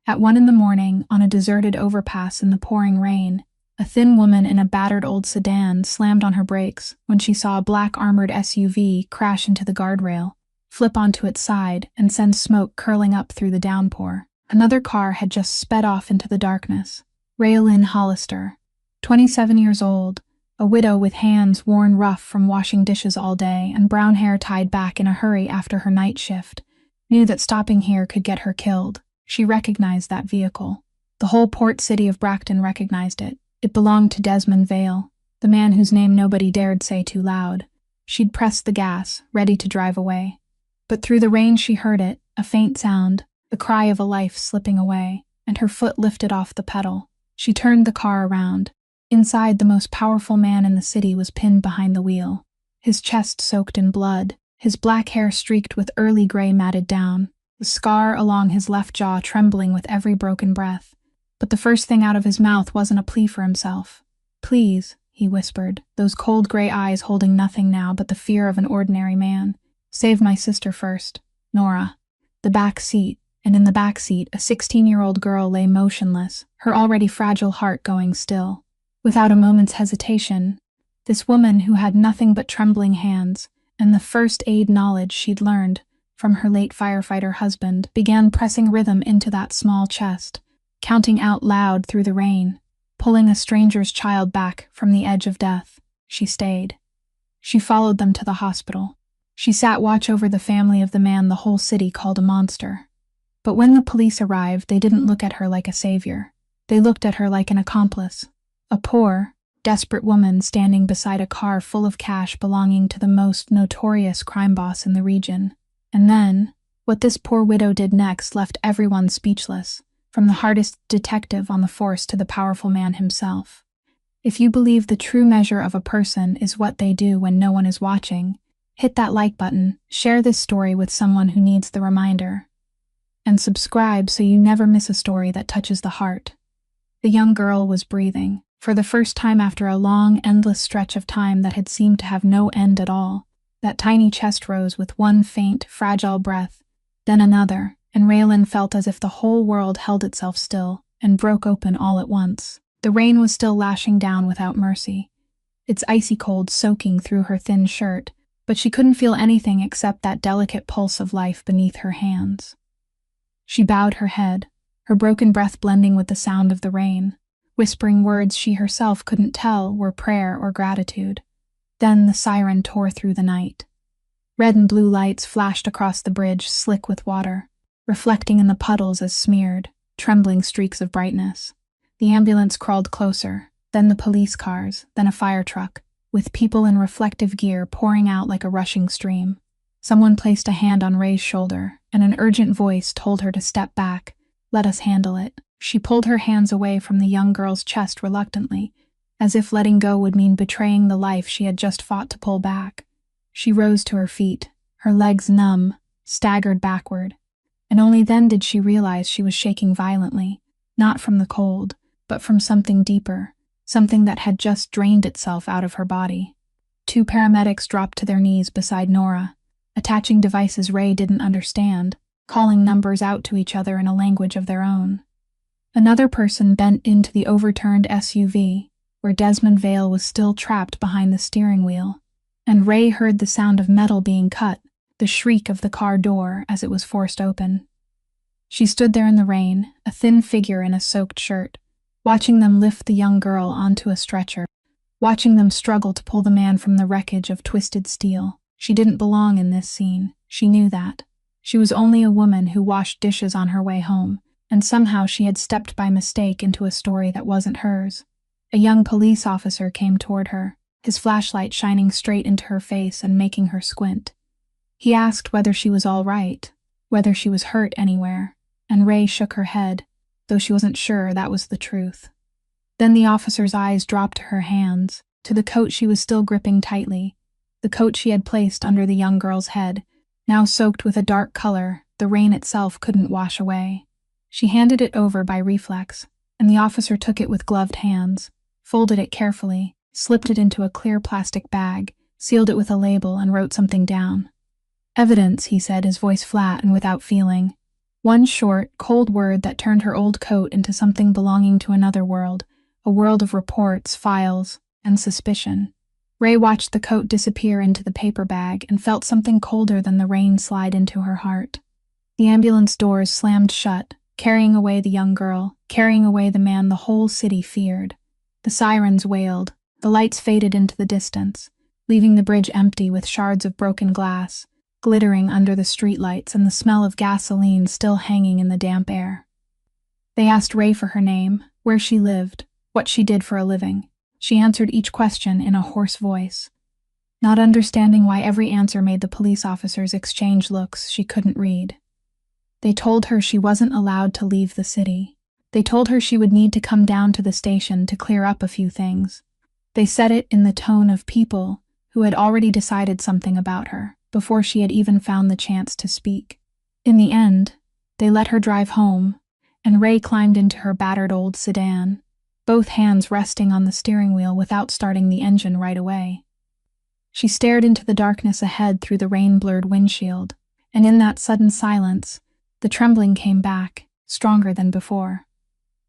At 1 in the morning, on a deserted overpass in the pouring rain, a thin woman in a battered old sedan slammed on her brakes when she saw a black armored SUV crash into the guardrail, flip onto its side, and send smoke curling up through the downpour. Another car had just sped off into the darkness. Raylyn Hollister, 27 years old, a widow with hands worn rough from washing dishes all day and brown hair tied back in a hurry after her night shift, knew that stopping here could get her killed. She recognized that vehicle. The whole port city of Bracton recognized it. It belonged to Desmond Vale, the man whose name nobody dared say too loud. She'd pressed the gas, ready to drive away. But through the rain she heard it, a faint sound, the cry of a life slipping away, and her foot lifted off the pedal. She turned the car around. Inside, the most powerful man in the city was pinned behind the wheel, his chest soaked in blood, his black hair streaked with early gray matted down, the scar along his left jaw trembling with every broken breath. But the first thing out of his mouth wasn't a plea for himself. "Please," he whispered, those cold gray eyes holding nothing now but the fear of an ordinary man. "Save my sister first, Nora." The back seat, and in the back seat, a 16-year-old girl lay motionless, her already fragile heart going still. Without a moment's hesitation, this woman who had nothing but trembling hands and the first aid knowledge she'd learned from her late firefighter husband began pressing rhythm into that small chest, counting out loud through the rain, pulling a stranger's child back from the edge of death. She stayed. She followed them to the hospital. She sat watch over the family of the man the whole city called a monster. But when the police arrived, they didn't look at her like a savior. They looked at her like an accomplice. A poor, desperate woman standing beside a car full of cash belonging to the most notorious crime boss in the region. And then, what this poor widow did next left everyone speechless, from the hardest detective on the force to the powerful man himself. If you believe the true measure of a person is what they do when no one is watching, hit that like button, share this story with someone who needs the reminder, and subscribe so you never miss a story that touches the heart. The young girl was breathing. For the first time after a long, endless stretch of time that had seemed to have no end at all, that tiny chest rose with one faint, fragile breath, then another, and Raylyn felt as if the whole world held itself still and broke open all at once. The rain was still lashing down without mercy, its icy cold soaking through her thin shirt, but she couldn't feel anything except that delicate pulse of life beneath her hands. She bowed her head, her broken breath blending with the sound of the rain, whispering words she herself couldn't tell were prayer or gratitude. Then the siren tore through the night. Red and blue lights flashed across the bridge, slick with water, reflecting in the puddles as smeared, trembling streaks of brightness. The ambulance crawled closer, then the police cars, then a fire truck, with people in reflective gear pouring out like a rushing stream. Someone placed a hand on Ray's shoulder, and an urgent voice told her to step back. "Let us handle it." She pulled her hands away from the young girl's chest reluctantly, as if letting go would mean betraying the life she had just fought to pull back. She rose to her feet, her legs numb, staggered backward, and only then did she realize she was shaking violently, not from the cold, but from something deeper, something that had just drained itself out of her body. 2 paramedics dropped to their knees beside Nora, attaching devices Ray didn't understand, calling numbers out to each other in a language of their own. Another person bent into the overturned SUV, where Desmond Vale was still trapped behind the steering wheel, and Ray heard the sound of metal being cut, the shriek of the car door as it was forced open. She stood there in the rain, a thin figure in a soaked shirt, watching them lift the young girl onto a stretcher, watching them struggle to pull the man from the wreckage of twisted steel. She didn't belong in this scene. She knew that. She was only a woman who washed dishes on her way home, and somehow she had stepped by mistake into a story that wasn't hers. A young police officer came toward her, his flashlight shining straight into her face and making her squint. He asked whether she was all right, whether she was hurt anywhere, and Ray shook her head, though she wasn't sure that was the truth. Then the officer's eyes dropped to her hands, to the coat she was still gripping tightly, the coat she had placed under the young girl's head, now soaked with a dark color the rain itself couldn't wash away. She handed it over by reflex, and the officer took it with gloved hands, folded it carefully, slipped it into a clear plastic bag, sealed it with a label, and wrote something down. "Evidence," he said, his voice flat and without feeling. One short, cold word that turned her old coat into something belonging to another world, a world of reports, files, and suspicion. Ray watched the coat disappear into the paper bag and felt something colder than the rain slide into her heart. The ambulance doors slammed shut, carrying away the young girl, carrying away the man the whole city feared. The sirens wailed, the lights faded into the distance, leaving the bridge empty with shards of broken glass, glittering under the streetlights and the smell of gasoline still hanging in the damp air. They asked Ray for her name, where she lived, what she did for a living. She answered each question in a hoarse voice, not understanding why every answer made the police officers exchange looks she couldn't read. They told her she wasn't allowed to leave the city. They told her she would need to come down to the station to clear up a few things. They said it in the tone of people who had already decided something about her before she had even found the chance to speak. In the end, they let her drive home, and Ray climbed into her battered old sedan, both hands resting on the steering wheel without starting the engine right away. She stared into the darkness ahead through the rain-blurred windshield, and in that sudden silence, the trembling came back, stronger than before.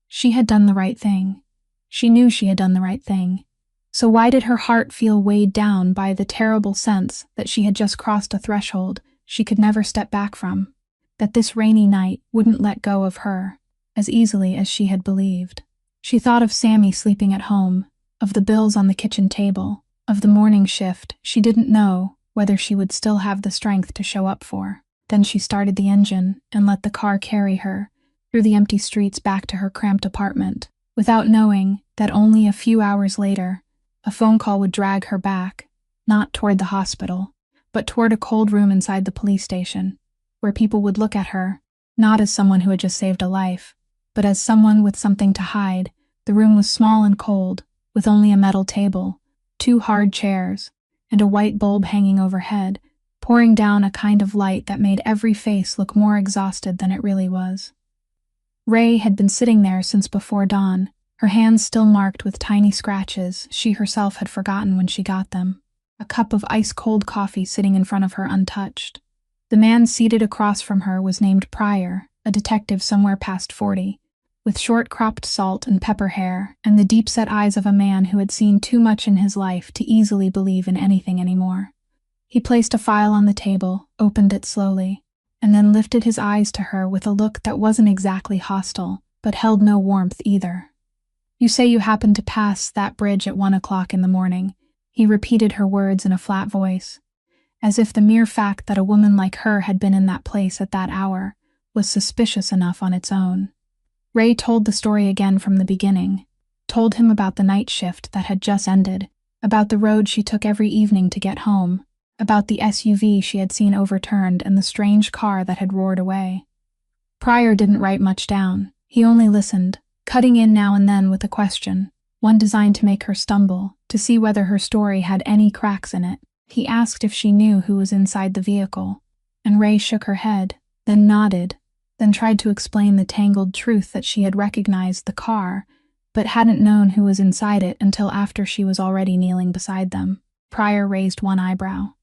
She had done the right thing. She knew she had done the right thing. So why did her heart feel weighed down by the terrible sense that she had just crossed a threshold she could never step back from, that this rainy night wouldn't let go of her as easily as she had believed? She thought of Sammy sleeping at home, of the bills on the kitchen table, of the morning shift she didn't know whether she would still have the strength to show up for. Then she started the engine and let the car carry her through the empty streets back to her cramped apartment, without knowing that only a few hours later, a phone call would drag her back, not toward the hospital, but toward a cold room inside the police station, where people would look at her, not as someone who had just saved a life, but as someone with something to hide. The room was small and cold, with only a metal table, 2 hard chairs, and a white bulb hanging overhead, pouring down a kind of light that made every face look more exhausted than it really was. Ray had been sitting there since before dawn, her hands still marked with tiny scratches she herself had forgotten when she got them, a cup of ice-cold coffee sitting in front of her untouched. The man seated across from her was named Pryor, a detective somewhere past 40, with short-cropped salt and pepper hair and the deep-set eyes of a man who had seen too much in his life to easily believe in anything anymore. He placed a file on the table, opened it slowly, and then lifted his eyes to her with a look that wasn't exactly hostile, but held no warmth either. "You say you happened to pass that bridge at 1 o'clock in the morning," he repeated her words in a flat voice, as if the mere fact that a woman like her had been in that place at that hour was suspicious enough on its own. Ray told the story again from the beginning, told him about the night shift that had just ended, about the road she took every evening to get home, about the SUV she had seen overturned and the strange car that had roared away. Pryor didn't write much down. He only listened, cutting in now and then with a question, one designed to make her stumble, to see whether her story had any cracks in it. He asked if she knew who was inside the vehicle, and Ray shook her head, then nodded, then tried to explain the tangled truth that she had recognized the car, but hadn't known who was inside it until after she was already kneeling beside them. Pryor raised one eyebrow.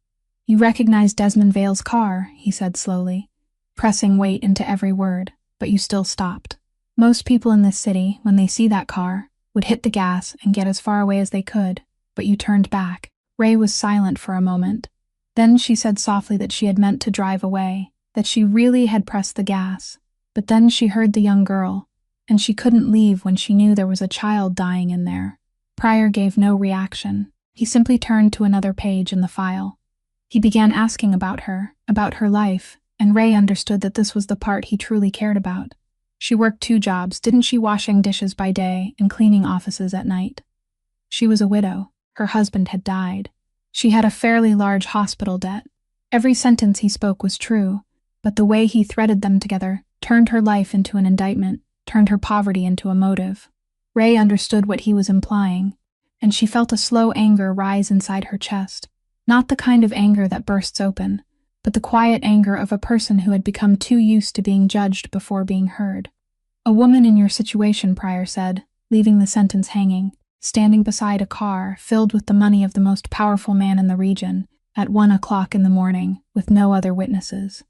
"You recognized Desmond Vale's car," he said slowly, pressing weight into every word, "but you still stopped. Most people in this city, when they see that car, would hit the gas and get as far away as they could, but you turned back." Ray was silent for a moment. Then she said softly that she had meant to drive away, that she really had pressed the gas, but then she heard the young girl, and she couldn't leave when she knew there was a child dying in there. Pryor gave no reaction. He simply turned to another page in the file. He began asking about her life, and Ray understood that this was the part he truly cared about. She worked 2 jobs, didn't she, washing dishes by day and cleaning offices at night? She was a widow. Her husband had died. She had a fairly large hospital debt. Every sentence he spoke was true, but the way he threaded them together turned her life into an indictment, turned her poverty into a motive. Ray understood what he was implying, and she felt a slow anger rise inside her chest. Not the kind of anger that bursts open, but the quiet anger of a person who had become too used to being judged before being heard. "A woman in your situation," Pryor said, leaving the sentence hanging, standing beside a car filled with the money of the most powerful man in the region, at 1 o'clock in the morning, with no other witnesses.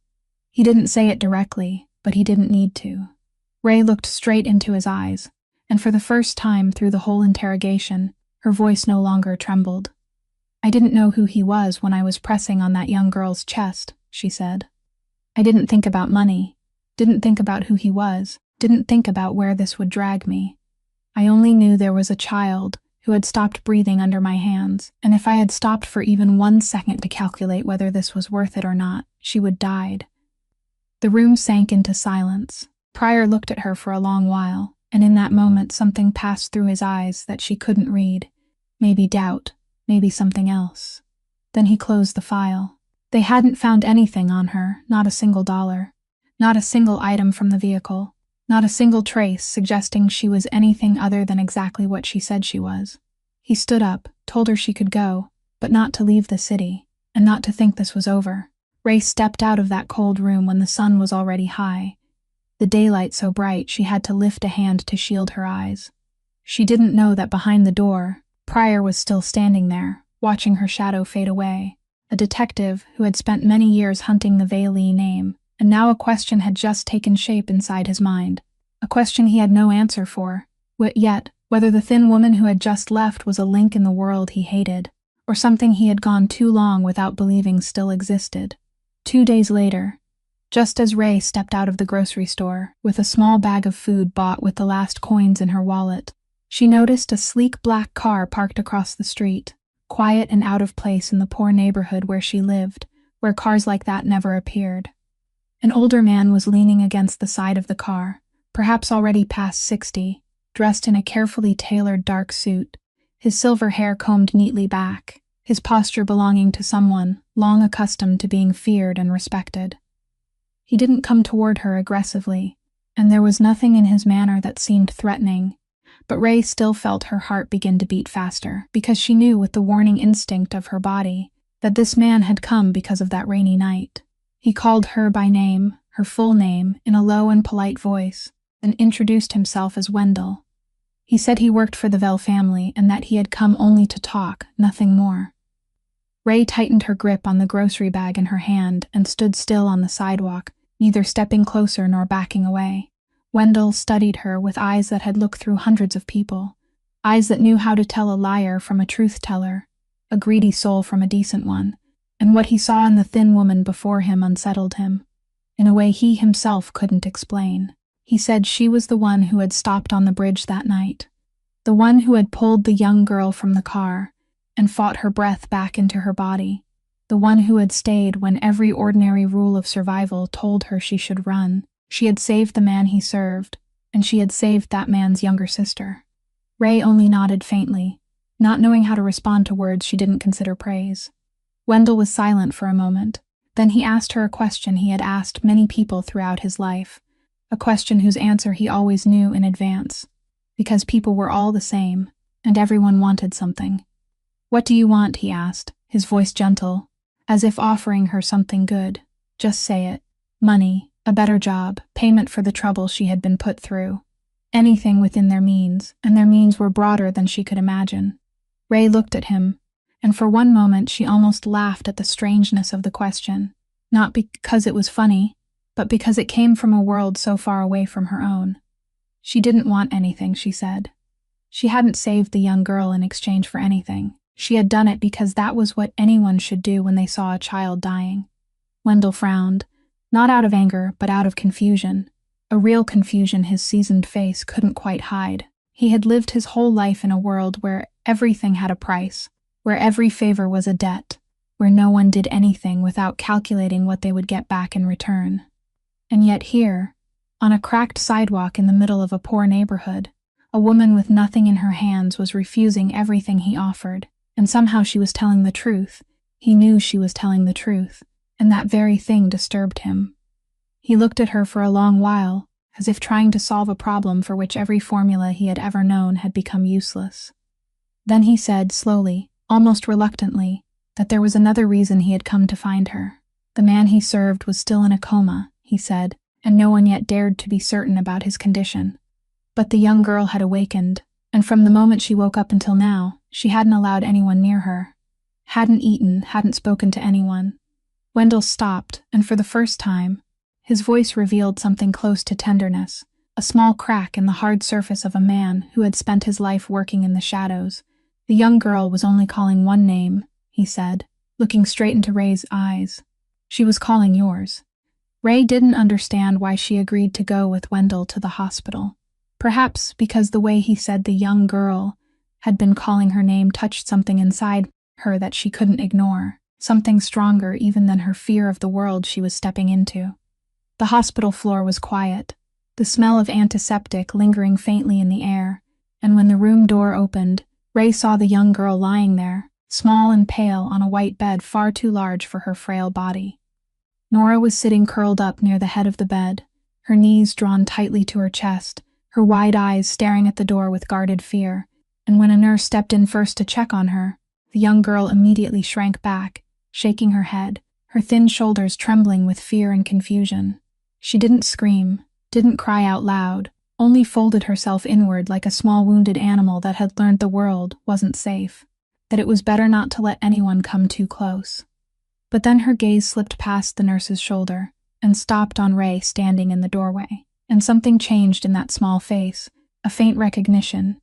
He didn't say it directly, but he didn't need to. Ray looked straight into his eyes, and for the first time through the whole interrogation, her voice no longer trembled. "I didn't know who he was when I was pressing on that young girl's chest," she said. "I didn't think about money, didn't think about who he was, didn't think about where this would drag me. I only knew there was a child who had stopped breathing under my hands, and if I had stopped for even 1 second to calculate whether this was worth it or not, she would died." The room sank into silence. Pryor looked at her for a long while, and in that moment something passed through his eyes that she couldn't read. Maybe doubt, maybe something else. Then he closed the file. They hadn't found anything on her, not a single dollar, not a single item from the vehicle, not a single trace suggesting she was anything other than exactly what she said she was. He stood up, told her she could go, but not to leave the city, and not to think this was over. Ray stepped out of that cold room when the sun was already high, the daylight so bright she had to lift a hand to shield her eyes. She didn't know that behind the door, Pryor was still standing there, watching her shadow fade away, a detective who had spent many years hunting the Valee name, and now a question had just taken shape inside his mind, a question he had no answer for, yet whether the thin woman who had just left was a link in the world he hated, or something he had gone too long without believing still existed. 2 days later, just as Ray stepped out of the grocery store, with a small bag of food bought with the last coins in her wallet, she noticed a sleek black car parked across the street, quiet and out of place in the poor neighborhood where she lived, where cars like that never appeared. An older man was leaning against the side of the car, perhaps already past 60, dressed in a carefully tailored dark suit, his silver hair combed neatly back, his posture belonging to someone long accustomed to being feared and respected. He didn't come toward her aggressively, and there was nothing in his manner that seemed threatening, but Ray still felt her heart begin to beat faster, because she knew with the warning instinct of her body that this man had come because of that rainy night. He called her by name, her full name, in a low and polite voice, and introduced himself as Wendell. He said he worked for the Vell family and that he had come only to talk, nothing more. Ray tightened her grip on the grocery bag in her hand and stood still on the sidewalk, neither stepping closer nor backing away. Wendell studied her with eyes that had looked through hundreds of people, eyes that knew how to tell a liar from a truth-teller, a greedy soul from a decent one, and what he saw in the thin woman before him unsettled him, in a way he himself couldn't explain. He said she was the one who had stopped on the bridge that night, the one who had pulled the young girl from the car and fought her breath back into her body, the one who had stayed when every ordinary rule of survival told her she should run. She had saved the man he served, and she had saved that man's younger sister. Ray only nodded faintly, not knowing how to respond to words she didn't consider praise. Wendell was silent for a moment. Then he asked her a question he had asked many people throughout his life, a question whose answer he always knew in advance, because people were all the same, and everyone wanted something. "What do you want?" he asked, his voice gentle, as if offering her something good. "Just say it. Money, a better job, payment for the trouble she had been put through. Anything within their means, and their means were broader than she could imagine." Ray looked at him, and for one moment she almost laughed at the strangeness of the question, not because it was funny, but because it came from a world so far away from her own. She didn't want anything, she said. She hadn't saved the young girl in exchange for anything. She had done it because that was what anyone should do when they saw a child dying. Wendell frowned, not out of anger, but out of confusion, a real confusion his seasoned face couldn't quite hide. He had lived his whole life in a world where everything had a price, where every favor was a debt, where no one did anything without calculating what they would get back in return. And yet here, on a cracked sidewalk in the middle of a poor neighborhood, a woman with nothing in her hands was refusing everything he offered, and somehow she was telling the truth. He knew she was telling the truth, and that very thing disturbed him. He looked at her for a long while, as if trying to solve a problem for which every formula he had ever known had become useless. Then he said, slowly, almost reluctantly, that there was another reason he had come to find her. The man he served was still in a coma, he said, and no one yet dared to be certain about his condition. But the young girl had awakened, and from the moment she woke up until now, she hadn't allowed anyone near her. Hadn't eaten, hadn't spoken to anyone. Wendell stopped, and for the first time, His voice revealed something close to tenderness, a small crack in the hard surface of a man who had spent his life working in the shadows. The young girl was only calling one name, he said, looking straight into Ray's eyes. She was calling yours. Ray didn't understand why she agreed to go with Wendell to the hospital. Perhaps because the way he said the young girl had been calling her name touched something inside her that she couldn't ignore, something stronger even than her fear of the world she was stepping into. The hospital floor was quiet, the smell of antiseptic lingering faintly in the air, and when the room door opened, Ray saw the young girl lying there, small and pale on a white bed far too large for her frail body. Nora was sitting curled up near the head of the bed, her knees drawn tightly to her chest, her wide eyes staring at the door with guarded fear, and when a nurse stepped in first to check on her, the young girl immediately shrank back, shaking her head, her thin shoulders trembling with fear and confusion. She didn't scream, didn't cry out loud, only folded herself inward like a small wounded animal that had learned the world wasn't safe, that it was better not to let anyone come too close. But then her gaze slipped past the nurse's shoulder and stopped on Ray standing in the doorway, and something changed in that small face, a faint recognition,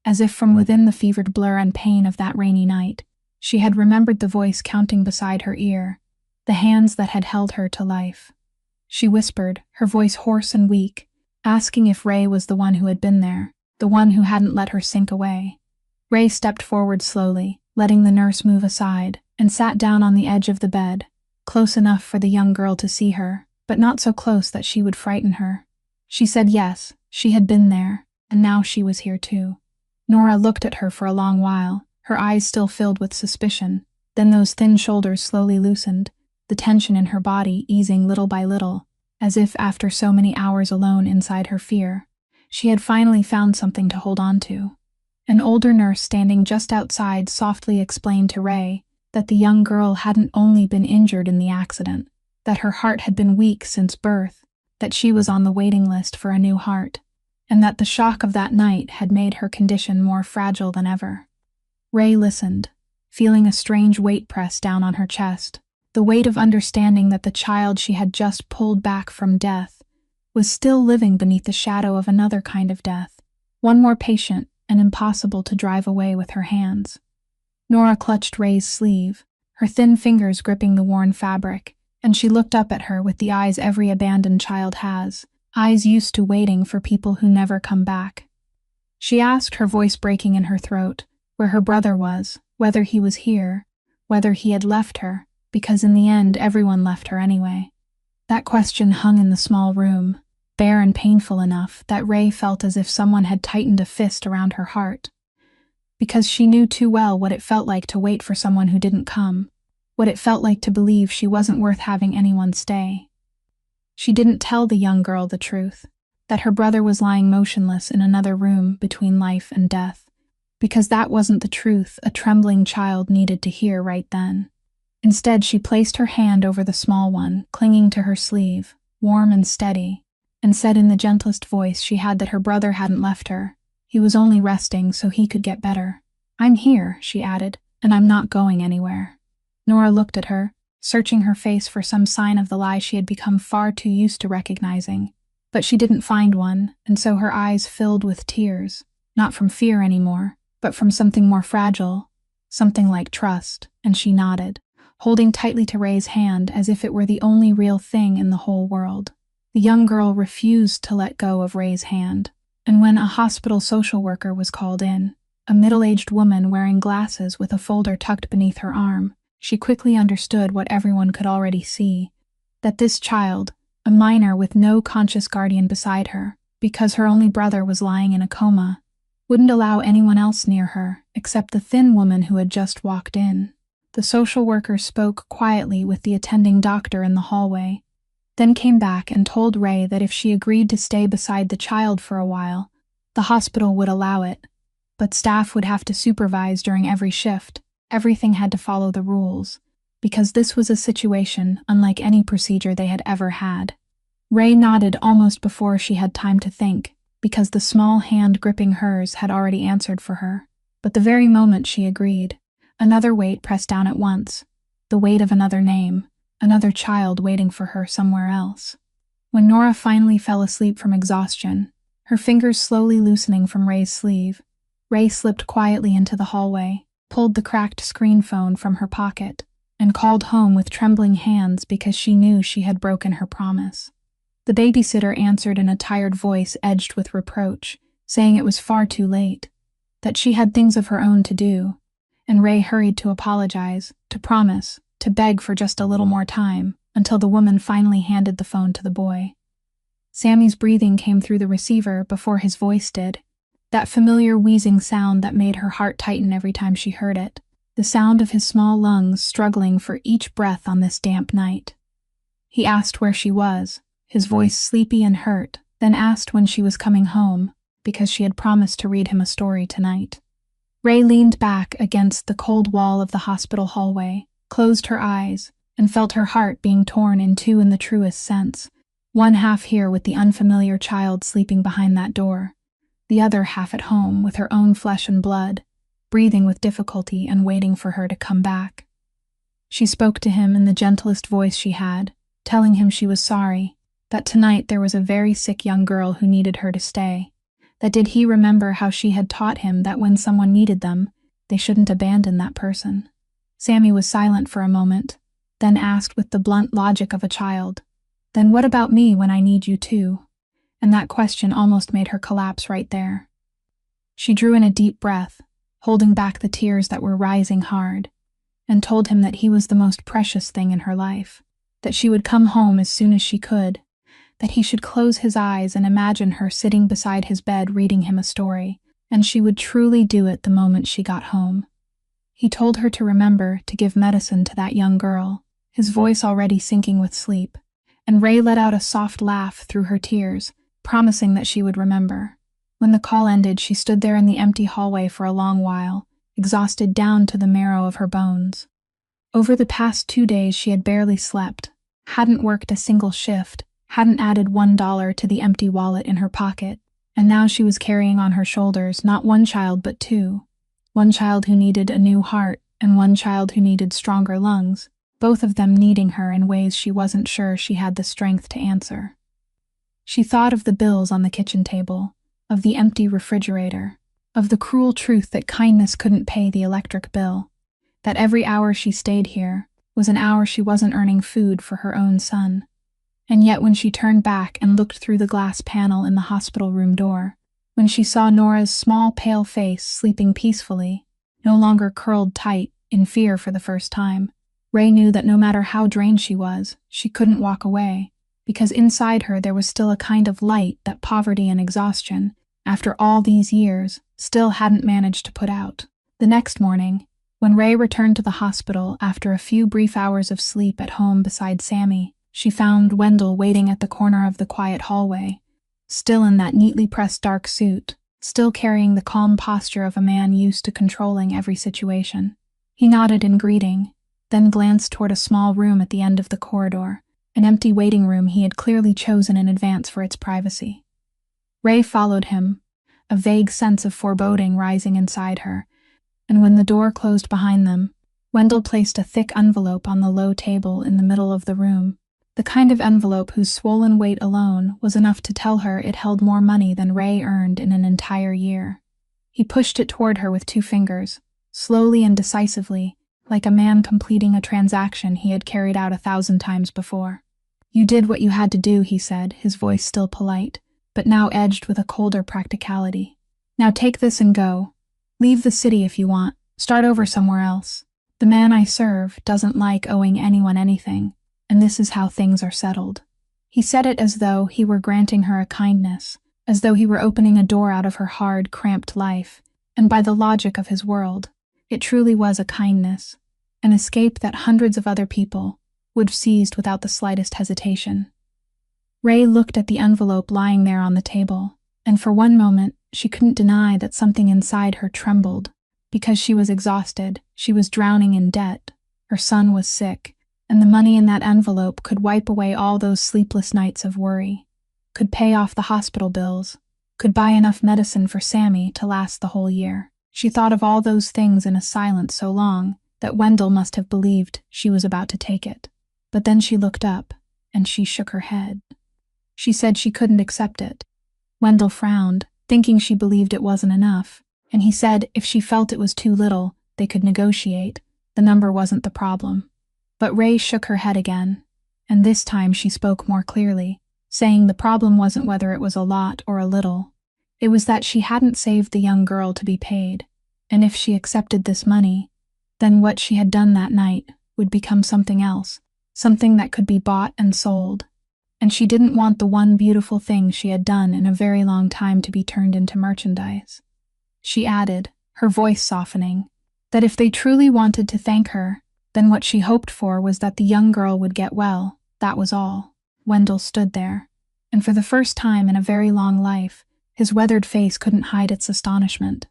as if from within the fevered blur and pain of that rainy night. She had remembered the voice counting beside her ear, the hands that had held her to life. She whispered, her voice hoarse and weak, asking if Ray was the one who had been there, the one who hadn't let her sink away. Ray stepped forward slowly, letting the nurse move aside, and sat down on the edge of the bed, close enough for the young girl to see her, but not so close that she would frighten her. She said yes, she had been there, and now she was here too. Nora looked at her for a long while, her eyes still filled with suspicion. Then those thin shoulders slowly loosened, the tension in her body easing little by little, as if after so many hours alone inside her fear, she had finally found something to hold on to. An older nurse standing just outside softly explained to Ray that the young girl hadn't only been injured in the accident, that her heart had been weak since birth, that she was on the waiting list for a new heart, and that the shock of that night had made her condition more fragile than ever. Ray listened, feeling a strange weight press down on her chest, the weight of understanding that the child she had just pulled back from death was still living beneath the shadow of another kind of death, one more patient and impossible to drive away with her hands. Nora clutched Ray's sleeve, her thin fingers gripping the worn fabric, and she looked up at her with the eyes every abandoned child has, eyes used to waiting for people who never come back. She asked, her voice breaking in her throat, where her brother was, whether he was here, whether he had left her, because in the end everyone left her anyway. That question hung in the small room, bare and painful enough that Ray felt as if someone had tightened a fist around her heart, because she knew too well what it felt like to wait for someone who didn't come, what it felt like to believe she wasn't worth having anyone stay. She didn't tell the young girl the truth, that her brother was lying motionless in another room between life and death, because that wasn't the truth a trembling child needed to hear right then. Instead, she placed her hand over the small one, clinging to her sleeve, warm and steady, and said in the gentlest voice she had that her brother hadn't left her. He was only resting so he could get better. "I'm here," she added, "and I'm not going anywhere." Nora looked at her, searching her face for some sign of the lie she had become far too used to recognizing. But she didn't find one, and so her eyes filled with tears, not from fear anymore, but from something more fragile, something like trust, and she nodded, holding tightly to Ray's hand as if it were the only real thing in the whole world. The young girl refused to let go of Ray's hand, and when a hospital social worker was called in, a middle-aged woman wearing glasses with a folder tucked beneath her arm, she quickly understood what everyone could already see, that this child, a minor with no conscious guardian beside her, because her only brother was lying in a coma, wouldn't allow anyone else near her except the thin woman who had just walked in. The social worker spoke quietly with the attending doctor in the hallway, then came back and told Ray that if she agreed to stay beside the child for a while, the hospital would allow it, but staff would have to supervise during every shift. Everything had to follow the rules, because this was a situation unlike any procedure they had ever had. Ray nodded almost before she had time to think, because the small hand gripping hers had already answered for her. But the very moment she agreed, another weight pressed down at once, the weight of another name, another child waiting for her somewhere else. When Nora finally fell asleep from exhaustion, her fingers slowly loosening from Ray's sleeve, Ray slipped quietly into the hallway, pulled the cracked screen phone from her pocket, and called home with trembling hands because she knew she had broken her promise. The babysitter answered in a tired voice edged with reproach, saying it was far too late, that she had things of her own to do, and Ray hurried to apologize, to promise, to beg for just a little more time, until the woman finally handed the phone to the boy. Sammy's breathing came through the receiver before his voice did, that familiar wheezing sound that made her heart tighten every time she heard it, the sound of his small lungs struggling for each breath on this damp night. He asked where she was, his voice sleepy and hurt, then asked when she was coming home, because she had promised to read him a story tonight. Ray leaned back against the cold wall of the hospital hallway, closed her eyes, and felt her heart being torn in two in the truest sense, one half here with the unfamiliar child sleeping behind that door, the other half at home with her own flesh and blood, breathing with difficulty and waiting for her to come back. She spoke to him in the gentlest voice she had, telling him she was sorry, that tonight there was a very sick young girl who needed her to stay, that did he remember how she had taught him that when someone needed them, they shouldn't abandon that person. Sammy was silent for a moment, then asked with the blunt logic of a child, "Then what about me when I need you too?" And that question almost made her collapse right there. She drew in a deep breath, holding back the tears that were rising hard, and told him that he was the most precious thing in her life, that she would come home as soon as she could, that he should close his eyes and imagine her sitting beside his bed reading him a story, and she would truly do it the moment she got home. He told her to remember to give medicine to that young girl, his voice already sinking with sleep, and Ray let out a soft laugh through her tears, promising that she would remember. When the call ended, she stood there in the empty hallway for a long while, exhausted down to the marrow of her bones. Over the past 2 days she had barely slept, hadn't worked a single shift, hadn't added $1 to the empty wallet in her pocket, and now she was carrying on her shoulders not one child but two. One child who needed a new heart, and one child who needed stronger lungs, both of them needing her in ways she wasn't sure she had the strength to answer. She thought of the bills on the kitchen table, of the empty refrigerator, of the cruel truth that kindness couldn't pay the electric bill, that every hour she stayed here was an hour she wasn't earning food for her own son. And yet when she turned back and looked through the glass panel in the hospital room door, when she saw Nora's small pale face sleeping peacefully, no longer curled tight in fear for the first time, Ray knew that no matter how drained she was, she couldn't walk away, because inside her there was still a kind of light that poverty and exhaustion, after all these years, still hadn't managed to put out. The next morning, when Ray returned to the hospital after a few brief hours of sleep at home beside Sammy, she found Wendell waiting at the corner of the quiet hallway, still in that neatly pressed dark suit, still carrying the calm posture of a man used to controlling every situation. He nodded in greeting, then glanced toward a small room at the end of the corridor, an empty waiting room he had clearly chosen in advance for its privacy. Ray followed him, a vague sense of foreboding rising inside her, and when the door closed behind them, Wendell placed a thick envelope on the low table in the middle of the room, the kind of envelope whose swollen weight alone was enough to tell her it held more money than Ray earned in an entire year. He pushed it toward her with 2 fingers, slowly and decisively, like a man completing a transaction he had carried out 1,000 times before. "You did what you had to do," he said, his voice still polite, but now edged with a colder practicality. "Now take this and go. Leave the city if you want. Start over somewhere else. The man I serve doesn't like owing anyone anything, and this is how things are settled." He said it as though he were granting her a kindness, as though he were opening a door out of her hard, cramped life, and by the logic of his world, it truly was a kindness, an escape that hundreds of other people would have seized without the slightest hesitation. Ray looked at the envelope lying there on the table, and for one moment she couldn't deny that something inside her trembled, because she was exhausted, she was drowning in debt, her son was sick, and the money in that envelope could wipe away all those sleepless nights of worry, could pay off the hospital bills, could buy enough medicine for Sammy to last the whole year. She thought of all those things in a silence so long that Wendell must have believed she was about to take it. But then she looked up, and she shook her head. She said she couldn't accept it. Wendell frowned, thinking she believed it wasn't enough, and he said if she felt it was too little, they could negotiate. The number wasn't the problem. But Ray shook her head again, and this time she spoke more clearly, saying the problem wasn't whether it was a lot or a little. It was that she hadn't saved the young girl to be paid, and if she accepted this money, then what she had done that night would become something else, something that could be bought and sold. And she didn't want the one beautiful thing she had done in a very long time to be turned into merchandise. She added, her voice softening, that if they truly wanted to thank her, then what she hoped for was that the young girl would get well, that was all. Wendell stood there, and for the first time in a very long life, his weathered face couldn't hide its astonishment.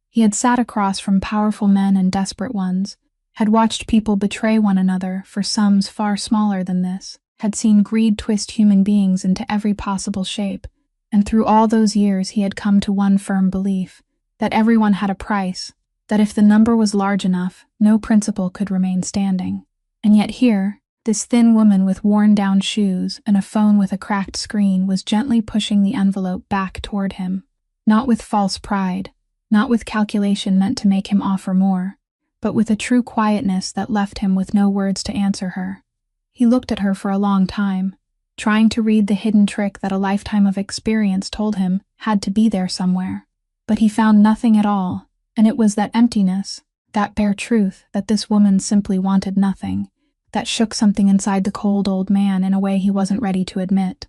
He had sat across from powerful men and desperate ones, had watched people betray one another for sums far smaller than this, had seen greed twist human beings into every possible shape, and through all those years he had come to one firm belief, that everyone had a price, that if the number was large enough, no principle could remain standing. And yet here, this thin woman with worn-down shoes and a phone with a cracked screen was gently pushing the envelope back toward him, not with false pride, not with calculation meant to make him offer more, but with a true quietness that left him with no words to answer her. He looked at her for a long time, trying to read the hidden trick that a lifetime of experience told him had to be there somewhere. But he found nothing at all, and it was that emptiness, that bare truth that this woman simply wanted nothing, that shook something inside the cold old man in a way he wasn't ready to admit.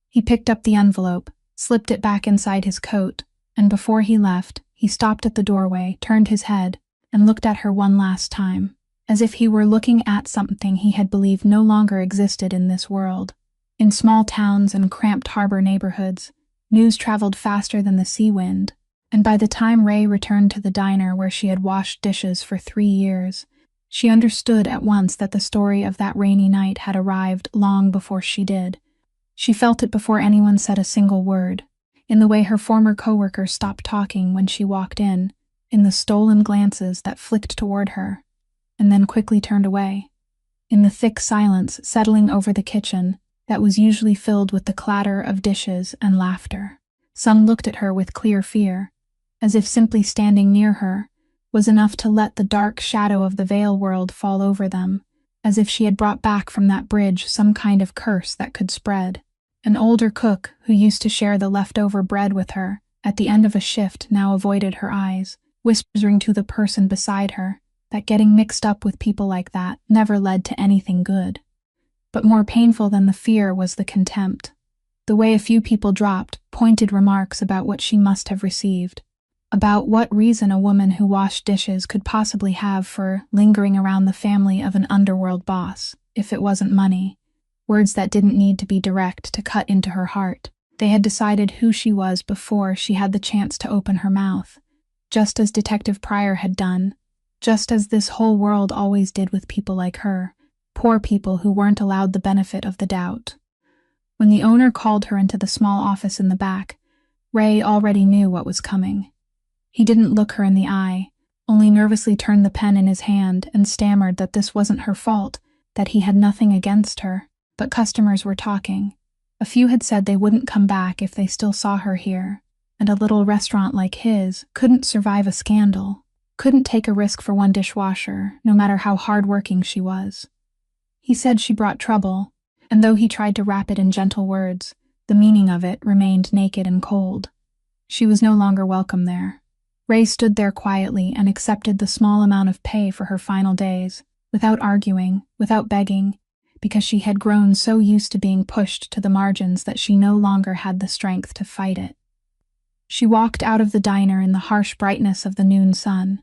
He picked up the envelope, slipped it back inside his coat, and before he left, he stopped at the doorway, turned his head, and looked at her one last time, as if he were looking at something he had believed no longer existed in this world. In small towns and cramped harbor neighborhoods, news traveled faster than the sea wind, and by the time Ray returned to the diner where she had washed dishes for 3 years, she understood at once that the story of that rainy night had arrived long before she did. She felt it before anyone said a single word, in the way her former coworkers stopped talking when she walked in the stolen glances that flicked toward her, and then quickly turned away, in the thick silence settling over the kitchen that was usually filled with the clatter of dishes and laughter. Some looked at her with clear fear, as if simply standing near her was enough to let the dark shadow of the veil world fall over them, as if she had brought back from that bridge some kind of curse that could spread. An older cook who used to share the leftover bread with her at the end of a shift now avoided her eyes, whispering to the person beside her that getting mixed up with people like that never led to anything good. But more painful than the fear was the contempt, the way a few people dropped pointed remarks about what she must have received, about what reason a woman who washed dishes could possibly have for lingering around the family of an underworld boss, if it wasn't money. Words that didn't need to be direct to cut into her heart. They had decided who she was before she had the chance to open her mouth, just as Detective Pryor had done, just as this whole world always did with people like her, poor people who weren't allowed the benefit of the doubt. When the owner called her into the small office in the back, Ray already knew what was coming. He didn't look her in the eye, only nervously turned the pen in his hand and stammered that this wasn't her fault, that he had nothing against her, but customers were talking. A few had said they wouldn't come back if they still saw her here, and a little restaurant like his couldn't survive a scandal, couldn't take a risk for one dishwasher, no matter how hard-working she was. He said she brought trouble, and though he tried to wrap it in gentle words, the meaning of it remained naked and cold. She was no longer welcome there. Ray stood there quietly and accepted the small amount of pay for her final days, without arguing, without begging, because she had grown so used to being pushed to the margins that she no longer had the strength to fight it. She walked out of the diner in the harsh brightness of the noon sun,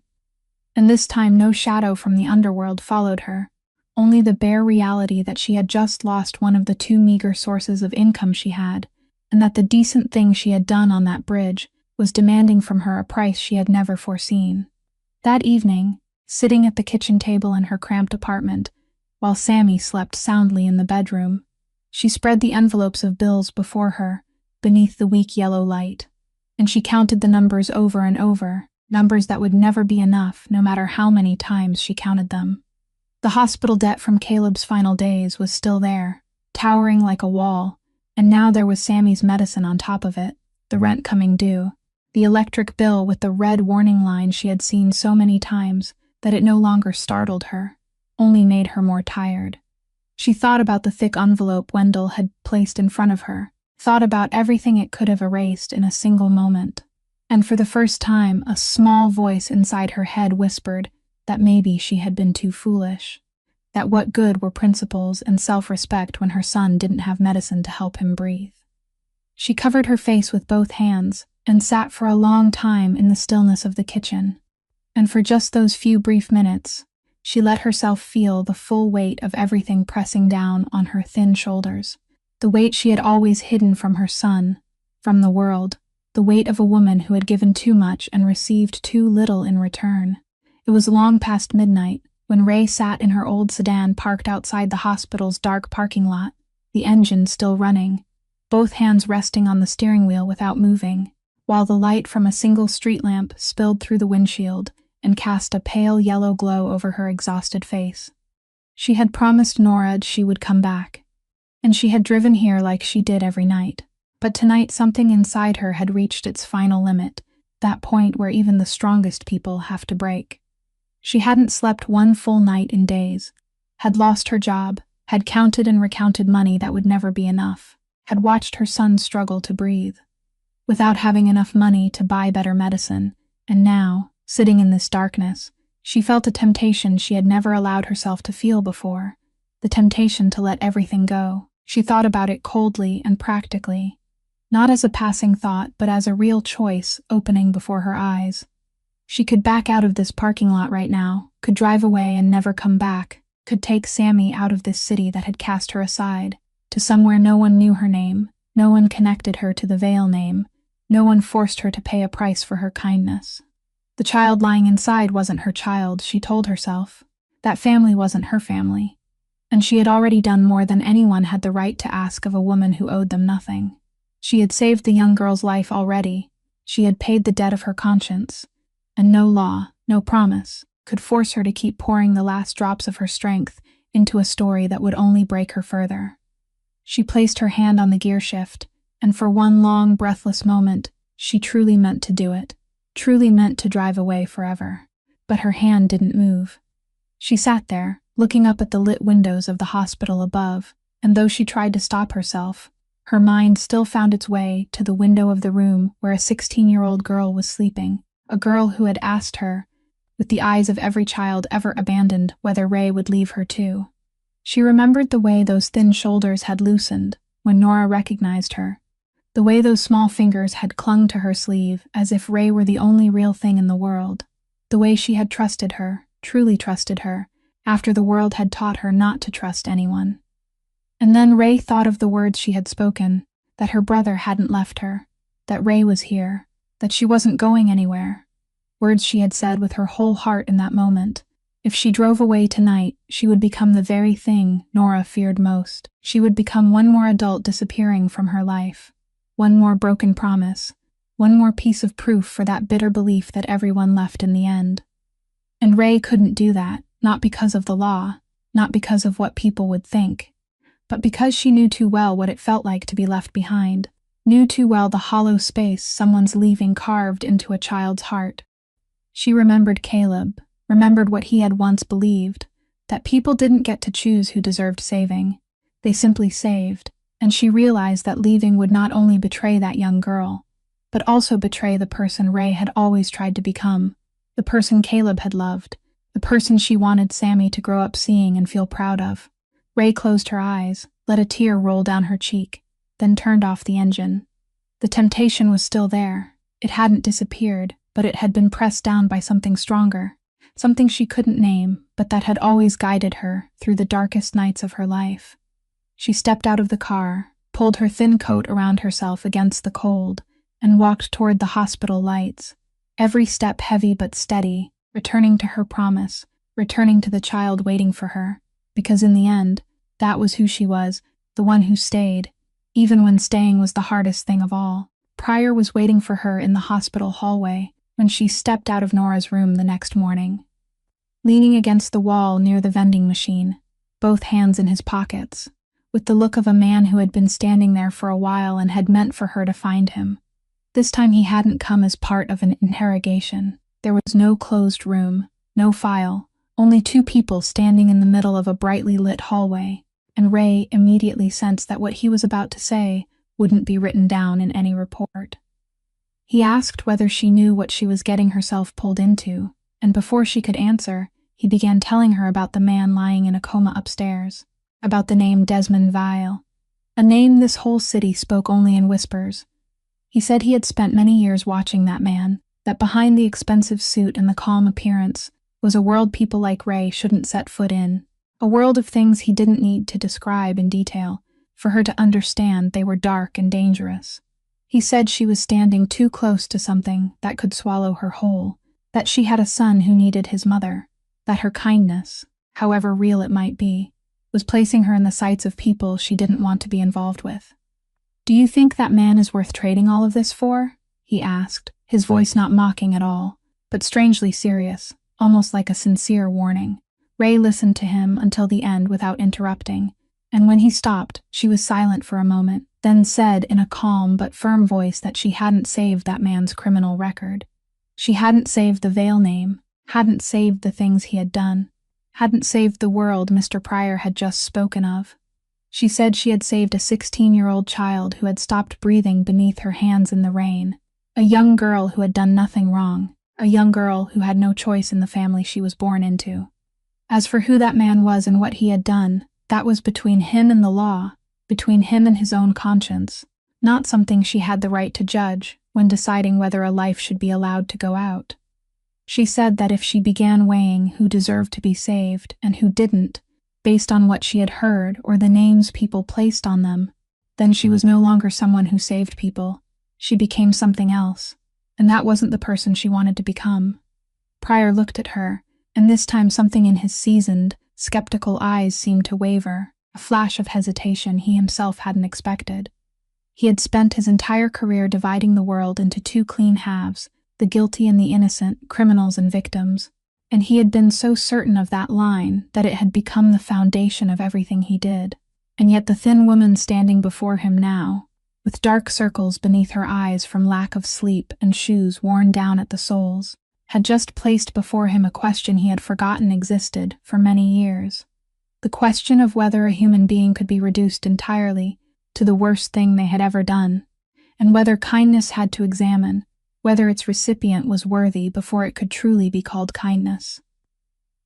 and this time no shadow from the underworld followed her, only the bare reality that she had just lost one of the 2 meager sources of income she had, and that the decent thing she had done on that bridge was demanding from her a price she had never foreseen. That evening, sitting at the kitchen table in her cramped apartment, while Sammy slept soundly in the bedroom, she spread the envelopes of bills before her, beneath the weak yellow light, and she counted the numbers over and over, numbers that would never be enough no matter how many times she counted them. The hospital debt from Caleb's final days was still there, towering like a wall, And now there was Sammy's medicine on top of it, the rent coming due, the electric bill with the red warning line she had seen so many times that it no longer startled her, only made her more tired. She thought about the thick envelope Wendell had placed in front of her, thought about everything it could have erased in a single moment. And for the first time, a small voice inside her head whispered that maybe she had been too foolish, that what good were principles and self-respect when her son didn't have medicine to help him breathe. She covered her face with both hands and sat for a long time in the stillness of the kitchen. And for just those few brief minutes, she let herself feel the full weight of everything pressing down on her thin shoulders, the weight she had always hidden from her son, from the world, the weight of a woman who had given too much and received too little in return. It was long past midnight when Ray sat in her old sedan parked outside the hospital's dark parking lot, the engine still running, both hands resting on the steering wheel without moving, while the light from a single street lamp spilled through the windshield and cast a pale yellow glow over her exhausted face. She had promised Nora she would come back, and she had driven here like she did every night. But tonight something inside her had reached its final limit, that point where even the strongest people have to break. She hadn't slept one full night in days, had lost her job, had counted and recounted money that would never be enough, had watched her son struggle to breathe, without having enough money to buy better medicine, and now, sitting in this darkness, she felt a temptation she had never allowed herself to feel before, the temptation to let everything go. She thought about it coldly and practically, not as a passing thought but as a real choice opening before her eyes. She could back out of this parking lot right now, could drive away and never come back, could take Sammy out of this city that had cast her aside, to somewhere no one knew her name, no one connected her to the Vale name, no one forced her to pay a price for her kindness. The child lying inside wasn't her child, she told herself. That family wasn't her family. And she had already done more than anyone had the right to ask of a woman who owed them nothing. She had saved the young girl's life already. She had paid the debt of her conscience. And no law, no promise, could force her to keep pouring the last drops of her strength into a story that would only break her further. She placed her hand on the gear shift, and for one long, breathless moment, she truly meant to do it, truly meant to drive away forever. But her hand didn't move. She sat there, looking up at the lit windows of the hospital above, and though she tried to stop herself, her mind still found its way to the window of the room where a 16-year-old girl was sleeping, a girl who had asked her, with the eyes of every child ever abandoned, whether Ray would leave her too. She remembered the way those thin shoulders had loosened when Nora recognized her, the way those small fingers had clung to her sleeve as if Ray were the only real thing in the world, the way she had trusted her, truly trusted her, after the world had taught her not to trust anyone. And then Ray thought of the words she had spoken, that her brother hadn't left her, that Ray was here, that she wasn't going anywhere. Words she had said with her whole heart in that moment. If she drove away tonight, she would become the very thing Nora feared most. She would become one more adult disappearing from her life, one more broken promise, one more piece of proof for that bitter belief that everyone left in the end. And Ray couldn't do that, not because of the law, not because of what people would think, but because she knew too well what it felt like to be left behind, knew too well the hollow space someone's leaving carved into a child's heart. She remembered Caleb, remembered what he had once believed, that people didn't get to choose who deserved saving. They simply saved, and she realized that leaving would not only betray that young girl, but also betray the person Ray had always tried to become, the person Caleb had loved, the person she wanted Sammy to grow up seeing and feel proud of. Ray closed her eyes, let a tear roll down her cheek, then turned off the engine. The temptation was still there. It hadn't disappeared, but it had been pressed down by something stronger, something she couldn't name, but that had always guided her through the darkest nights of her life. She stepped out of the car, pulled her thin coat around herself against the cold, and walked toward the hospital lights, every step heavy but steady, returning to her promise, returning to the child waiting for her, because in the end, that was who she was, the one who stayed, even when staying was the hardest thing of all. Pryor was waiting for her in the hospital hallway when she stepped out of Nora's room the next morning. Leaning against the wall near the vending machine, both hands in his pockets, with the look of a man who had been standing there for a while and had meant for her to find him. This time he hadn't come as part of an interrogation. There was no closed room, no file, only two people standing in the middle of a brightly lit hallway, and Ray immediately sensed that what he was about to say wouldn't be written down in any report. He asked whether she knew what she was getting herself pulled into, and before she could answer, he began telling her about the man lying in a coma upstairs, about the name Desmond Vial, a name this whole city spoke only in whispers. He said he had spent many years watching that man, that behind the expensive suit and the calm appearance was a world people like Ray shouldn't set foot in, a world of things he didn't need to describe in detail for her to understand they were dark and dangerous. He said she was standing too close to something that could swallow her whole, that she had a son who needed his mother, that her kindness, however real it might be, was placing her in the sights of people she didn't want to be involved with. "Do you think that man is worth trading all of this for?" he asked, his voice not mocking at all, but strangely serious, almost like a sincere warning. Ray listened to him until the end without interrupting, and when he stopped, she was silent for a moment, then said in a calm but firm voice that she hadn't saved that man's criminal record. She hadn't saved the Vale name, hadn't saved the things he had done, hadn't saved the world Mr. Pryor had just spoken of. She said she had saved a 16-year-old child who had stopped breathing beneath her hands in the rain, a young girl who had done nothing wrong, a young girl who had no choice in the family she was born into. As for who that man was and what he had done, that was between him and the law, between him and his own conscience, not something she had the right to judge when deciding whether a life should be allowed to go out. She said that if she began weighing who deserved to be saved and who didn't, based on what she had heard or the names people placed on them, then she was no longer someone who saved people. She became something else, and that wasn't the person she wanted to become. Pryor looked at her, and this time something in his seasoned, skeptical eyes seemed to waver, a flash of hesitation he himself hadn't expected. He had spent his entire career dividing the world into two clean halves, the guilty and the innocent, criminals and victims, and he had been so certain of that line that it had become the foundation of everything he did. And yet the thin woman standing before him now, with dark circles beneath her eyes from lack of sleep and shoes worn down at the soles, had just placed before him a question he had forgotten existed for many years. The question of whether a human being could be reduced entirely to the worst thing they had ever done, and whether kindness had to examine whether its recipient was worthy before it could truly be called kindness.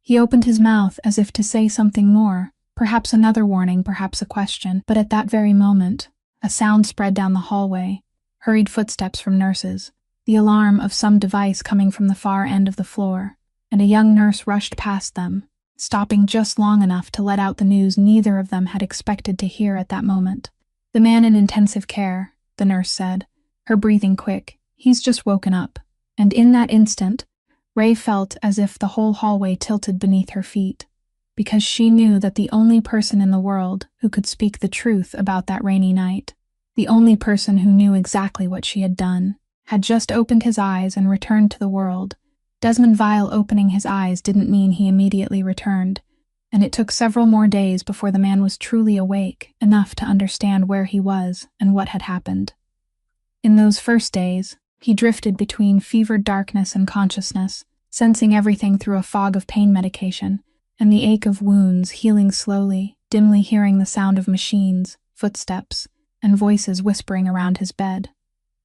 He opened his mouth as if to say something more, perhaps another warning, perhaps a question, but at that very moment, a sound spread down the hallway, hurried footsteps from nurses, the alarm of some device coming from the far end of the floor, and a young nurse rushed past them, stopping just long enough to let out the news neither of them had expected to hear at that moment. "The man in intensive care," the nurse said, her breathing quick. "He's just woken up." And in that instant, Ray felt as if the whole hallway tilted beneath her feet, because she knew that the only person in the world who could speak the truth about that rainy night, the only person who knew exactly what she had done, had just opened his eyes and returned to the world. Desmond Vial opening his eyes didn't mean he immediately returned, and it took several more days before the man was truly awake enough to understand where he was and what had happened. In those first days, he drifted between fevered darkness and consciousness, sensing everything through a fog of pain medication, and the ache of wounds healing slowly, dimly hearing the sound of machines, footsteps, and voices whispering around his bed.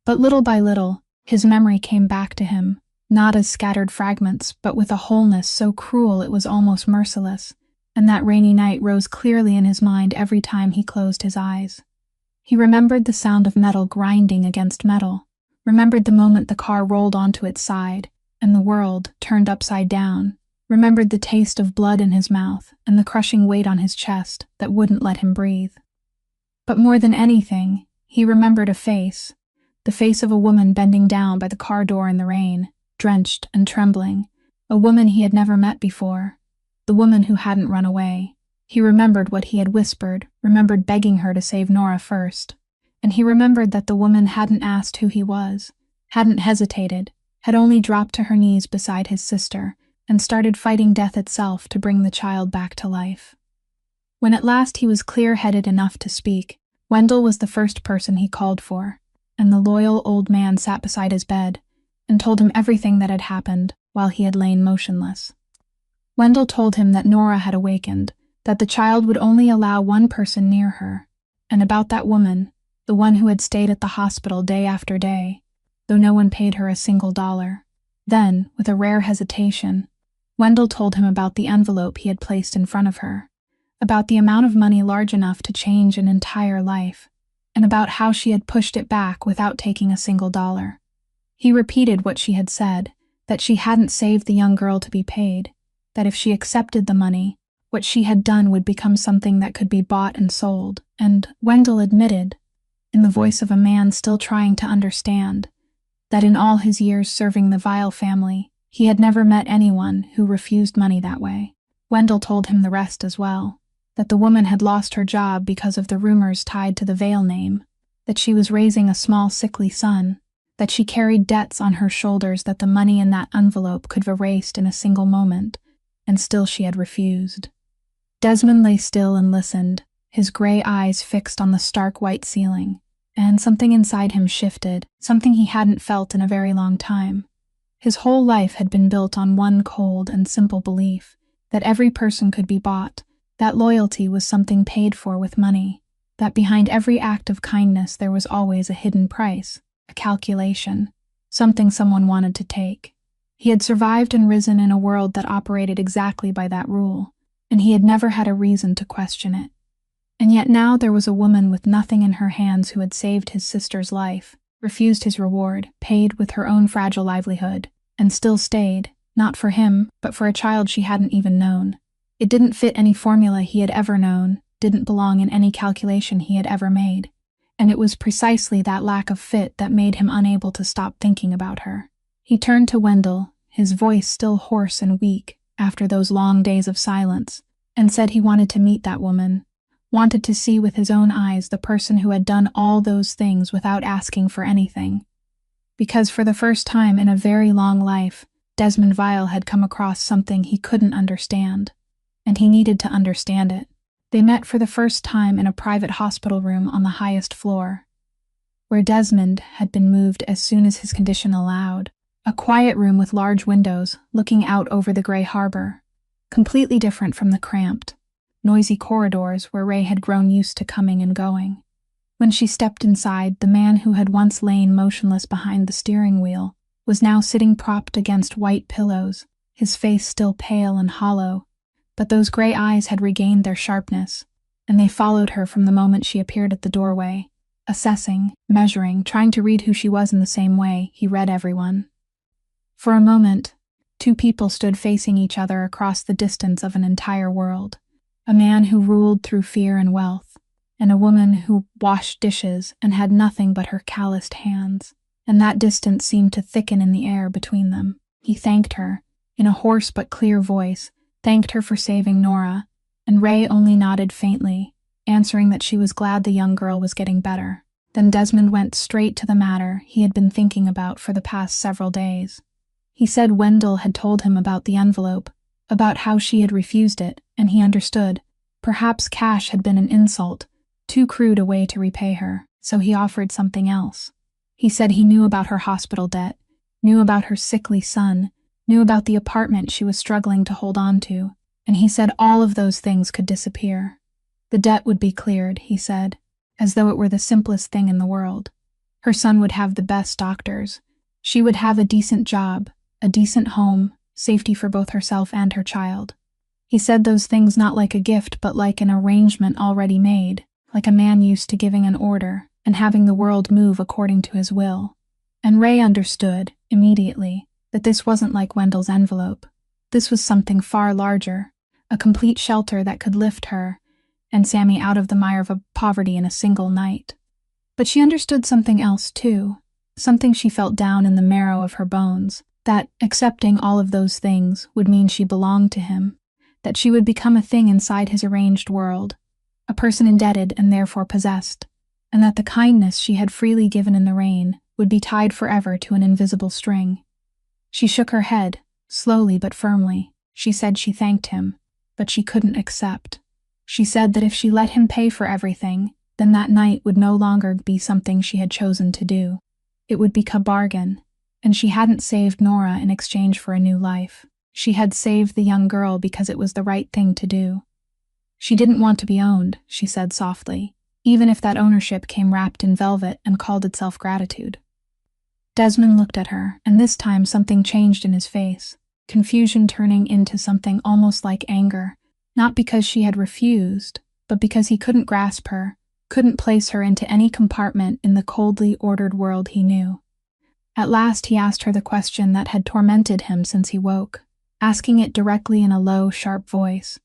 But little by little, his memory came back to him, not as scattered fragments, but with a wholeness so cruel it was almost merciless, and that rainy night rose clearly in his mind every time he closed his eyes. He remembered the sound of metal grinding against metal, remembered the moment the car rolled onto its side, and the world turned upside down, remembered the taste of blood in his mouth and the crushing weight on his chest that wouldn't let him breathe. But more than anything, he remembered a face, the face of a woman bending down by the car door in the rain, drenched and trembling, a woman he had never met before, the woman who hadn't run away. He remembered what he had whispered, remembered begging her to save Nora first, and he remembered that the woman hadn't asked who he was, hadn't hesitated, had only dropped to her knees beside his sister and started fighting death itself to bring the child back to life. When at last he was clear-headed enough to speak, Wendell was the first person he called for, and the loyal old man sat beside his bed and told him everything that had happened while he had lain motionless. Wendell told him that Nora had awakened, that the child would only allow one person near her, and about that woman, the one who had stayed at the hospital day after day, though no one paid her a single dollar. Then, with a rare hesitation, Wendell told him about the envelope he had placed in front of her, about the amount of money large enough to change an entire life, and about how she had pushed it back without taking a single dollar. He repeated what she had said, that she hadn't saved the young girl to be paid, that if she accepted the money, what she had done would become something that could be bought and sold, and Wendell admitted, in the voice of a man still trying to understand, that in all his years serving the Vile family, he had never met anyone who refused money that way. Wendell told him the rest as well, that the woman had lost her job because of the rumors tied to the Vale name, that she was raising a small sickly son, that she carried debts on her shoulders that the money in that envelope could have erased in a single moment, and still she had refused. Desmond lay still and listened, his gray eyes fixed on the stark white ceiling, and something inside him shifted, something he hadn't felt in a very long time. His whole life had been built on one cold and simple belief, that every person could be bought, that loyalty was something paid for with money, that behind every act of kindness there was always a hidden price, a calculation, something someone wanted to take. He had survived and risen in a world that operated exactly by that rule, and he had never had a reason to question it. And yet now there was a woman with nothing in her hands who had saved his sister's life, refused his reward, paid with her own fragile livelihood, and still stayed, not for him, but for a child she hadn't even known. It didn't fit any formula he had ever known, didn't belong in any calculation he had ever made, and it was precisely that lack of fit that made him unable to stop thinking about her. He turned to Wendell, his voice still hoarse and weak after those long days of silence, and said he wanted to meet that woman, wanted to see with his own eyes the person who had done all those things without asking for anything. Because for the first time in a very long life, Desmond Vile had come across something he couldn't understand, and he needed to understand it. They met for the first time in a private hospital room on the highest floor, where Desmond had been moved as soon as his condition allowed. A quiet room with large windows looking out over the gray harbor, completely different from the cramped, noisy corridors where Ray had grown used to coming and going. When she stepped inside, the man who had once lain motionless behind the steering wheel was now sitting propped against white pillows, his face still pale and hollow, but those gray eyes had regained their sharpness, and they followed her from the moment she appeared at the doorway, assessing, measuring, trying to read who she was in the same way he read everyone. For a moment, two people stood facing each other across the distance of an entire world, a man who ruled through fear and wealth, and a woman who washed dishes and had nothing but her calloused hands, and that distance seemed to thicken in the air between them. He thanked her, in a hoarse but clear voice, thanked her for saving Nora, and Ray only nodded faintly, answering that she was glad the young girl was getting better. Then Desmond went straight to the matter he had been thinking about for the past several days. He said Wendell had told him about the envelope, about how she had refused it, and he understood. Perhaps cash had been an insult, too crude a way to repay her, so he offered something else. He said he knew about her hospital debt, knew about her sickly son, knew about the apartment she was struggling to hold on to, and he said all of those things could disappear. The debt would be cleared, he said, as though it were the simplest thing in the world. Her son would have the best doctors. She would have a decent job, a decent home, safety for both herself and her child. He said those things not like a gift but like an arrangement already made, like a man used to giving an order and having the world move according to his will. And Ray understood, immediately, that this wasn't like Wendell's envelope. This was something far larger, a complete shelter that could lift her and Sammy out of the mire of poverty in a single night. But she understood something else too, something she felt down in the marrow of her bones, that accepting all of those things would mean she belonged to him, that she would become a thing inside his arranged world, a person indebted and therefore possessed, and that the kindness she had freely given in the rain would be tied forever to an invisible string. She shook her head, slowly but firmly. She said she thanked him, but she couldn't accept. She said that if she let him pay for everything, then that night would no longer be something she had chosen to do. It would be a bargain, and she hadn't saved Nora in exchange for a new life. She had saved the young girl because it was the right thing to do. She didn't want to be owned, she said softly, even if that ownership came wrapped in velvet and called itself gratitude. Desmond looked at her, and this time something changed in his face, confusion turning into something almost like anger, not because she had refused, but because he couldn't grasp her, couldn't place her into any compartment in the coldly ordered world he knew. At last he asked her the question that had tormented him since he woke, asking it directly in a low, sharp voice,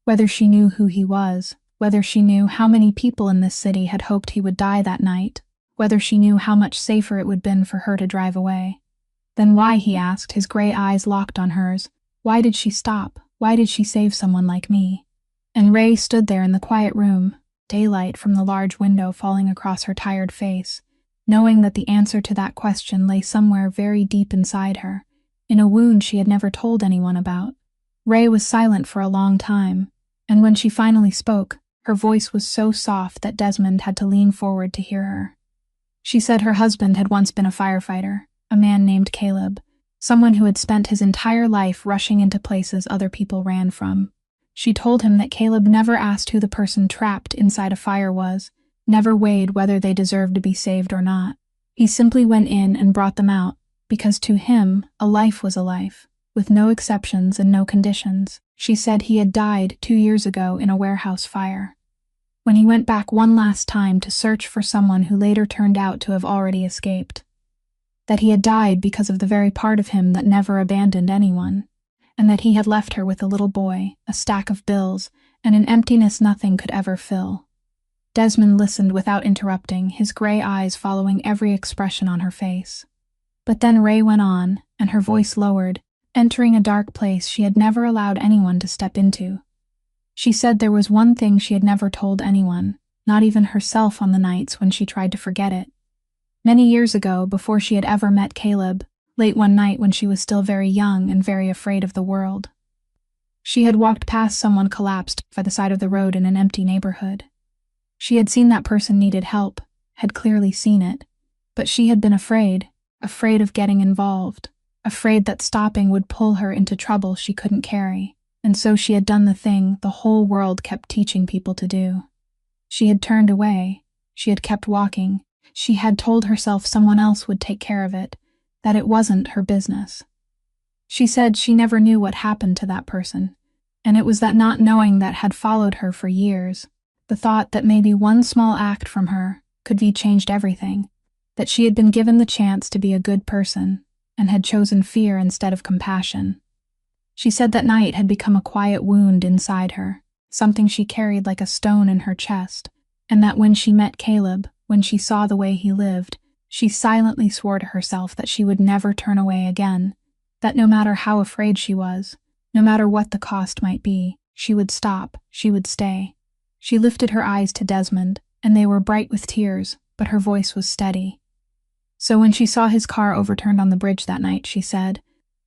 whether she knew who he was, whether she knew how many people in this city had hoped he would die that night, whether she knew how much safer it would have been for her to drive away. Then why, he asked, his gray eyes locked on hers. Why did she stop? Why did she save someone like me? And Ray stood there in the quiet room, daylight from the large window falling across her tired face, knowing that the answer to that question lay somewhere very deep inside her, in a wound she had never told anyone about. Ray was silent for a long time, and when she finally spoke, her voice was so soft that Desmond had to lean forward to hear her. She said her husband had once been a firefighter, a man named Caleb, someone who had spent his entire life rushing into places other people ran from. She told him that Caleb never asked who the person trapped inside a fire was, never weighed whether they deserved to be saved or not. He simply went in and brought them out, because to him, a life was a life, with no exceptions and no conditions. She said he had died 2 years ago in a warehouse fire, when he went back one last time to search for someone who later turned out to have already escaped. That he had died because of the very part of him that never abandoned anyone, and that he had left her with a little boy, a stack of bills, and an emptiness nothing could ever fill. Desmond listened without interrupting, his gray eyes following every expression on her face. But then Ray went on, and her voice lowered, entering a dark place she had never allowed anyone to step into. She said there was one thing she had never told anyone, not even herself on the nights when she tried to forget it. Many years ago, before she had ever met Caleb, late one night when she was still very young and very afraid of the world, she had walked past someone collapsed by the side of the road in an empty neighborhood. She had seen that person needed help, had clearly seen it, but she had been afraid of getting involved, afraid that stopping would pull her into trouble she couldn't carry, and so she had done the thing the whole world kept teaching people to do. She had turned away, she had kept walking, she had told herself someone else would take care of it, that it wasn't her business. She said she never knew what happened to that person, and it was that not knowing that had followed her for years, the thought that maybe one small act from her could be changed everything, that she had been given the chance to be a good person, and had chosen fear instead of compassion. She said that night had become a quiet wound inside her, something she carried like a stone in her chest, and that when she met Caleb, when she saw the way he lived, she silently swore to herself that she would never turn away again, that no matter how afraid she was, no matter what the cost might be, she would stop, she would stay. She lifted her eyes to Desmond, and they were bright with tears, but her voice was steady. So when she saw his car overturned on the bridge that night, she said,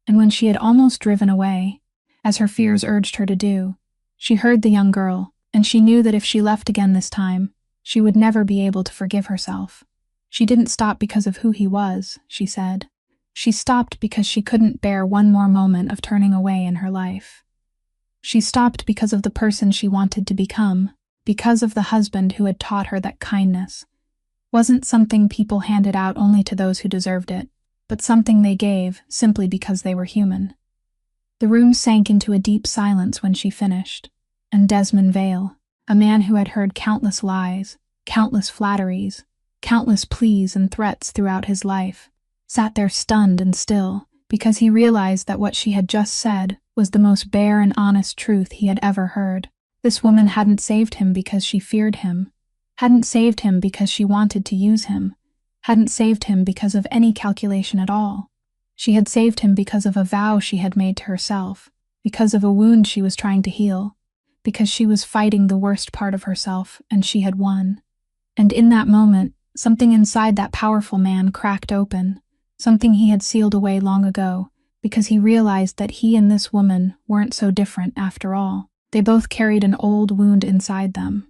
and when she had almost driven away, as her fears urged her to do, she heard the young girl, and she knew that if she left again this time, she would never be able to forgive herself. She didn't stop because of who he was, she said. She stopped because she couldn't bear one more moment of turning away in her life. She stopped because of the person she wanted to become, because of the husband who had taught her that kindness wasn't something people handed out only to those who deserved it, but something they gave simply because they were human. The room sank into a deep silence when she finished, and Desmond Vale, a man who had heard countless lies, countless flatteries, countless pleas and threats throughout his life, sat there stunned and still, because he realized that what she had just said was the most bare and honest truth he had ever heard. This woman hadn't saved him because she feared him, hadn't saved him because she wanted to use him, hadn't saved him because of any calculation at all. She had saved him because of a vow she had made to herself, because of a wound she was trying to heal, because she was fighting the worst part of herself and she had won. And in that moment, something inside that powerful man cracked open, something he had sealed away long ago, because he realized that he and this woman weren't so different after all. They both carried an old wound inside them.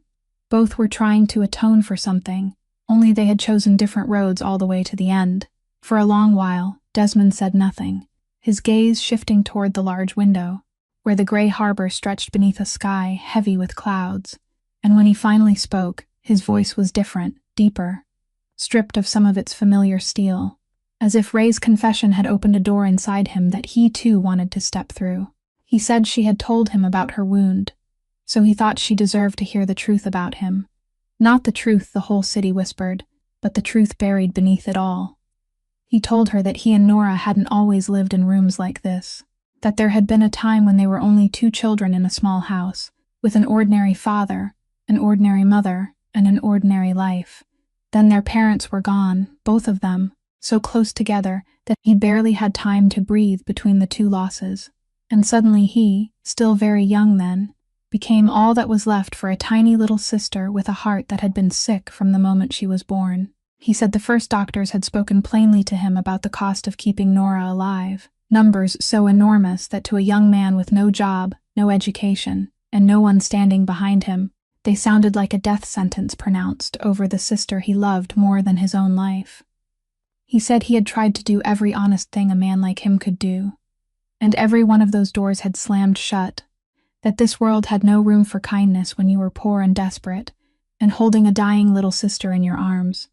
Both were trying to atone for something, only they had chosen different roads all the way to the end. For a long while, Desmond said nothing, his gaze shifting toward the large window, where the gray harbor stretched beneath a sky heavy with clouds. And when he finally spoke, his voice was different, deeper, stripped of some of its familiar steel, as if Ray's confession had opened a door inside him that he too wanted to step through. He said she had told him about her wound, so he thought she deserved to hear the truth about him. Not the truth the whole city whispered, but the truth buried beneath it all. He told her that he and Nora hadn't always lived in rooms like this, that there had been a time when they were only two children in a small house, with an ordinary father, an ordinary mother, and an ordinary life. Then their parents were gone, both of them, so close together that he barely had time to breathe between the two losses. And suddenly he, still very young then, became all that was left for a tiny little sister with a heart that had been sick from the moment she was born. He said the first doctors had spoken plainly to him about the cost of keeping Nora alive, numbers so enormous that to a young man with no job, no education, and no one standing behind him, they sounded like a death sentence pronounced over the sister he loved more than his own life. He said he had tried to do every honest thing a man like him could do, and every one of those doors had slammed shut, that this world had no room for kindness when you were poor and desperate, and holding a dying little sister in your arms.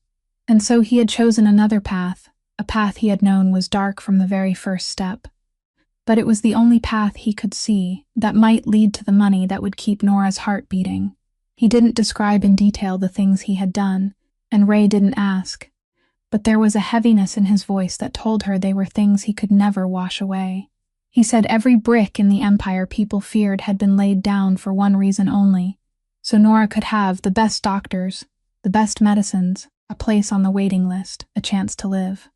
And so he had chosen another path, a path he had known was dark from the very first step. But it was the only path he could see that might lead to the money that would keep Nora's heart beating. He didn't describe in detail the things he had done, and Ray didn't ask, but there was a heaviness in his voice that told her they were things he could never wash away. He said every brick in the empire people feared had been laid down for one reason only, so Nora could have the best doctors, the best medicines, a place on the waiting list, a chance to live.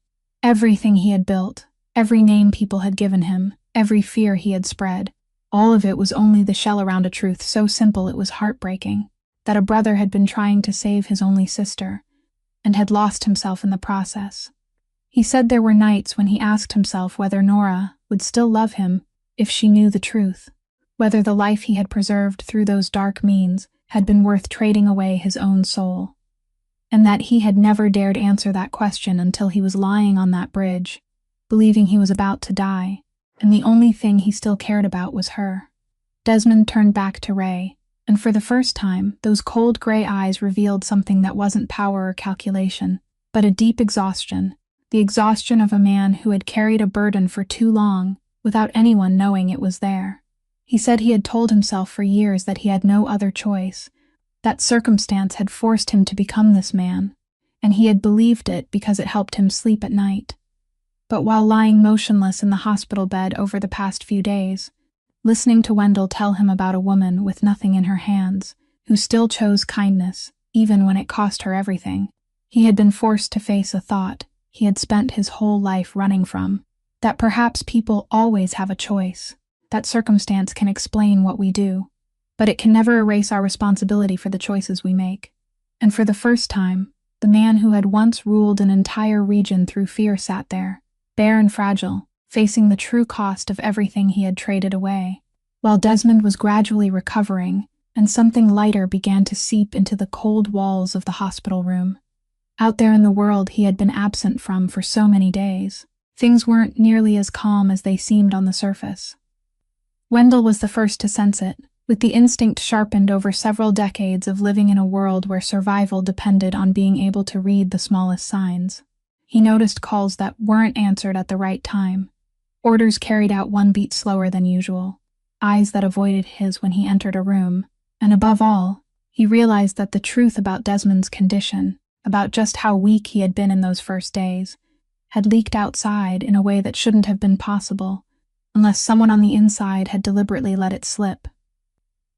Everything he had built, every name people had given him, every fear he had spread, all of it was only the shell around a truth so simple it was heartbreaking, that a brother had been trying to save his only sister, and had lost himself in the process. He said there were nights when he asked himself whether Nora would still love him if she knew the truth, whether the life he had preserved through those dark means had been worth trading away his own soul, and that he had never dared answer that question until he was lying on that bridge, believing he was about to die, and the only thing he still cared about was her. Desmond turned back to Ray, and for the first time, those cold gray eyes revealed something that wasn't power or calculation, but a deep exhaustion, the exhaustion of a man who had carried a burden for too long without anyone knowing it was there. He said he had told himself for years that he had no other choice, that circumstance had forced him to become this man, and he had believed it because it helped him sleep at night. But while lying motionless in the hospital bed over the past few days, listening to Wendell tell him about a woman with nothing in her hands, who still chose kindness, even when it cost her everything, he had been forced to face a thought he had spent his whole life running from, that perhaps people always have a choice, that circumstance can explain what we do, but it can never erase our responsibility for the choices we make. And for the first time, the man who had once ruled an entire region through fear sat there, bare and fragile, facing the true cost of everything he had traded away, while Desmond was gradually recovering, and something lighter began to seep into the cold walls of the hospital room. Out there in the world he had been absent from for so many days, things weren't nearly as calm as they seemed on the surface. Wendell was the first to sense it, with the instinct sharpened over several decades of living in a world where survival depended on being able to read the smallest signs. He noticed calls that weren't answered at the right time, orders carried out one beat slower than usual, eyes that avoided his when he entered a room, and above all, he realized that the truth about Desmond's condition, about just how weak he had been in those first days, had leaked outside in a way that shouldn't have been possible, unless someone on the inside had deliberately let it slip.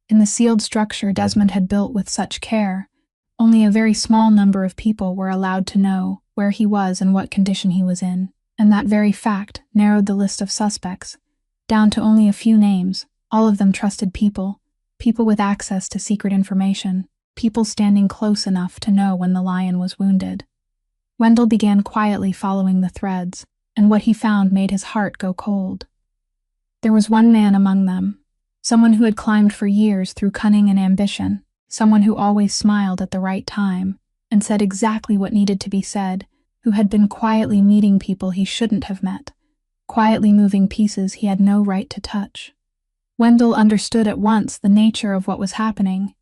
In the sealed structure Desmond had built with such care, only a very small number of people were allowed to know where he was and what condition he was in, and that very fact narrowed the list of suspects, down to only a few names, all of them trusted people, people with access to secret information, people standing close enough to know when the lion was wounded. Wendell began quietly following the threads, and what he found made his heart go cold. There was one man among them, Someone who had climbed for years through cunning and ambition. Someone who always smiled at the right time and said exactly what needed to be said, who had been quietly meeting people he shouldn't have met, quietly moving pieces he had no right to touch. Wendell understood at once the nature of what was happening,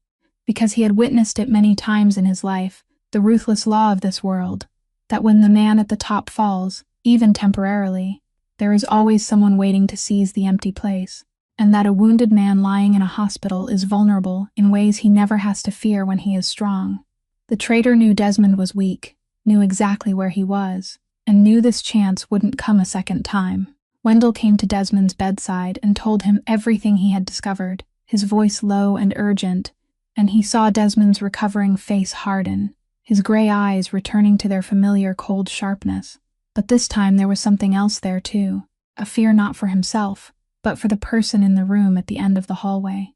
because he had witnessed it many times in his life, the ruthless law of this world, that when the man at the top falls, even temporarily, there is always someone waiting to seize the empty place, and that a wounded man lying in a hospital is vulnerable in ways he never has to fear when he is strong. The traitor knew Desmond was weak, knew exactly where he was, and knew this chance wouldn't come a second time. Wendell came to Desmond's bedside and told him everything he had discovered, his voice low and urgent, and he saw Desmond's recovering face harden, his gray eyes returning to their familiar cold sharpness. But this time there was something else there too, a fear not for himself, but for the person in the room at the end of the hallway.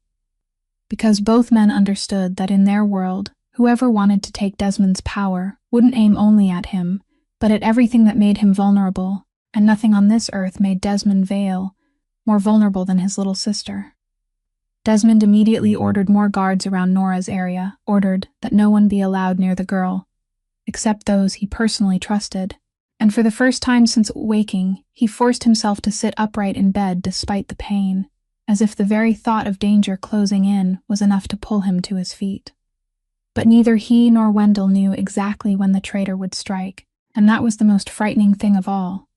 Because both men understood that in their world, whoever wanted to take Desmond's power wouldn't aim only at him, but at everything that made him vulnerable, and nothing on this earth made Desmond Vale more vulnerable than his little sister. Desmond immediately ordered more guards around Nora's area, ordered that no one be allowed near the girl, except those he personally trusted, and for the first time since waking, he forced himself to sit upright in bed despite the pain, as if the very thought of danger closing in was enough to pull him to his feet. But neither he nor Wendell knew exactly when the traitor would strike, and that was the most frightening thing of all.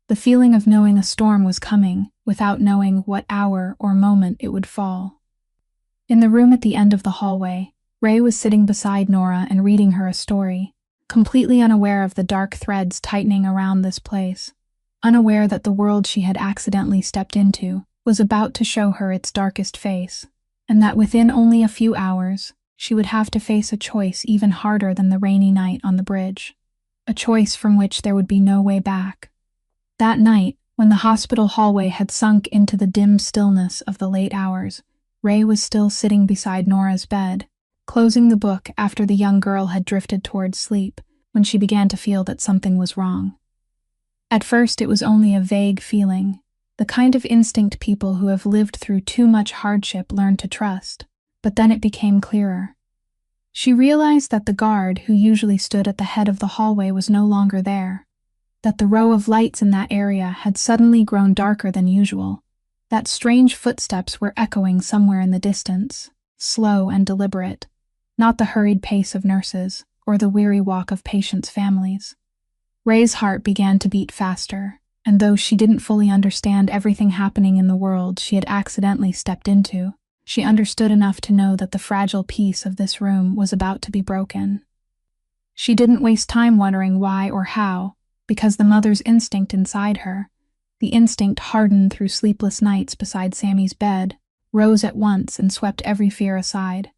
The feeling of knowing a storm was coming, without knowing what hour or moment it would fall. In the room at the end of the hallway, Ray was sitting beside Nora and reading her a story, completely unaware of the dark threads tightening around this place, unaware that the world she had accidentally stepped into was about to show her its darkest face, and that within only a few hours, she would have to face a choice even harder than the rainy night on the bridge, a choice from which there would be no way back. That night, when the hospital hallway had sunk into the dim stillness of the late hours, Ray was still sitting beside Nora's bed, closing the book after the young girl had drifted towards sleep, when she began to feel that something was wrong. At first it was only a vague feeling, the kind of instinct people who have lived through too much hardship learn to trust, but then it became clearer. She realized that the guard who usually stood at the head of the hallway was no longer there, that the row of lights in that area had suddenly grown darker than usual, that strange footsteps were echoing somewhere in the distance, slow and deliberate, not the hurried pace of nurses or the weary walk of patients' families. Ray's heart began to beat faster, and though she didn't fully understand everything happening in the world she had accidentally stepped into, she understood enough to know that the fragile peace of this room was about to be broken. She didn't waste time wondering why or how, because the mother's instinct inside her, the instinct hardened through sleepless nights beside Sammy's bed, rose at once and swept every fear aside.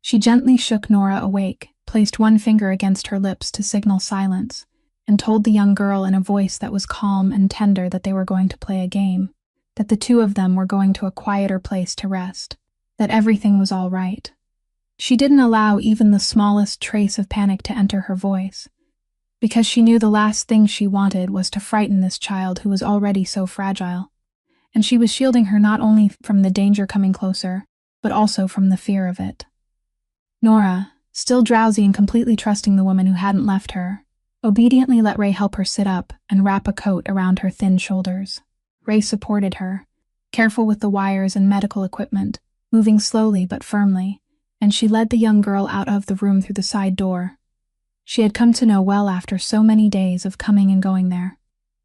She gently shook Nora awake, placed one finger against her lips to signal silence, and told the young girl in a voice that was calm and tender that they were going to play a game, that the two of them were going to a quieter place to rest, that everything was all right. She didn't allow even the smallest trace of panic to enter her voice, because she knew the last thing she wanted was to frighten this child who was already so fragile, and she was shielding her not only from the danger coming closer, but also from the fear of it. Nora, still drowsy and completely trusting the woman who hadn't left her, obediently let Ray help her sit up and wrap a coat around her thin shoulders. Ray supported her, careful with the wires and medical equipment, moving slowly but firmly, and she led the young girl out of the room through the side door. She had come to know well after so many days of coming and going there.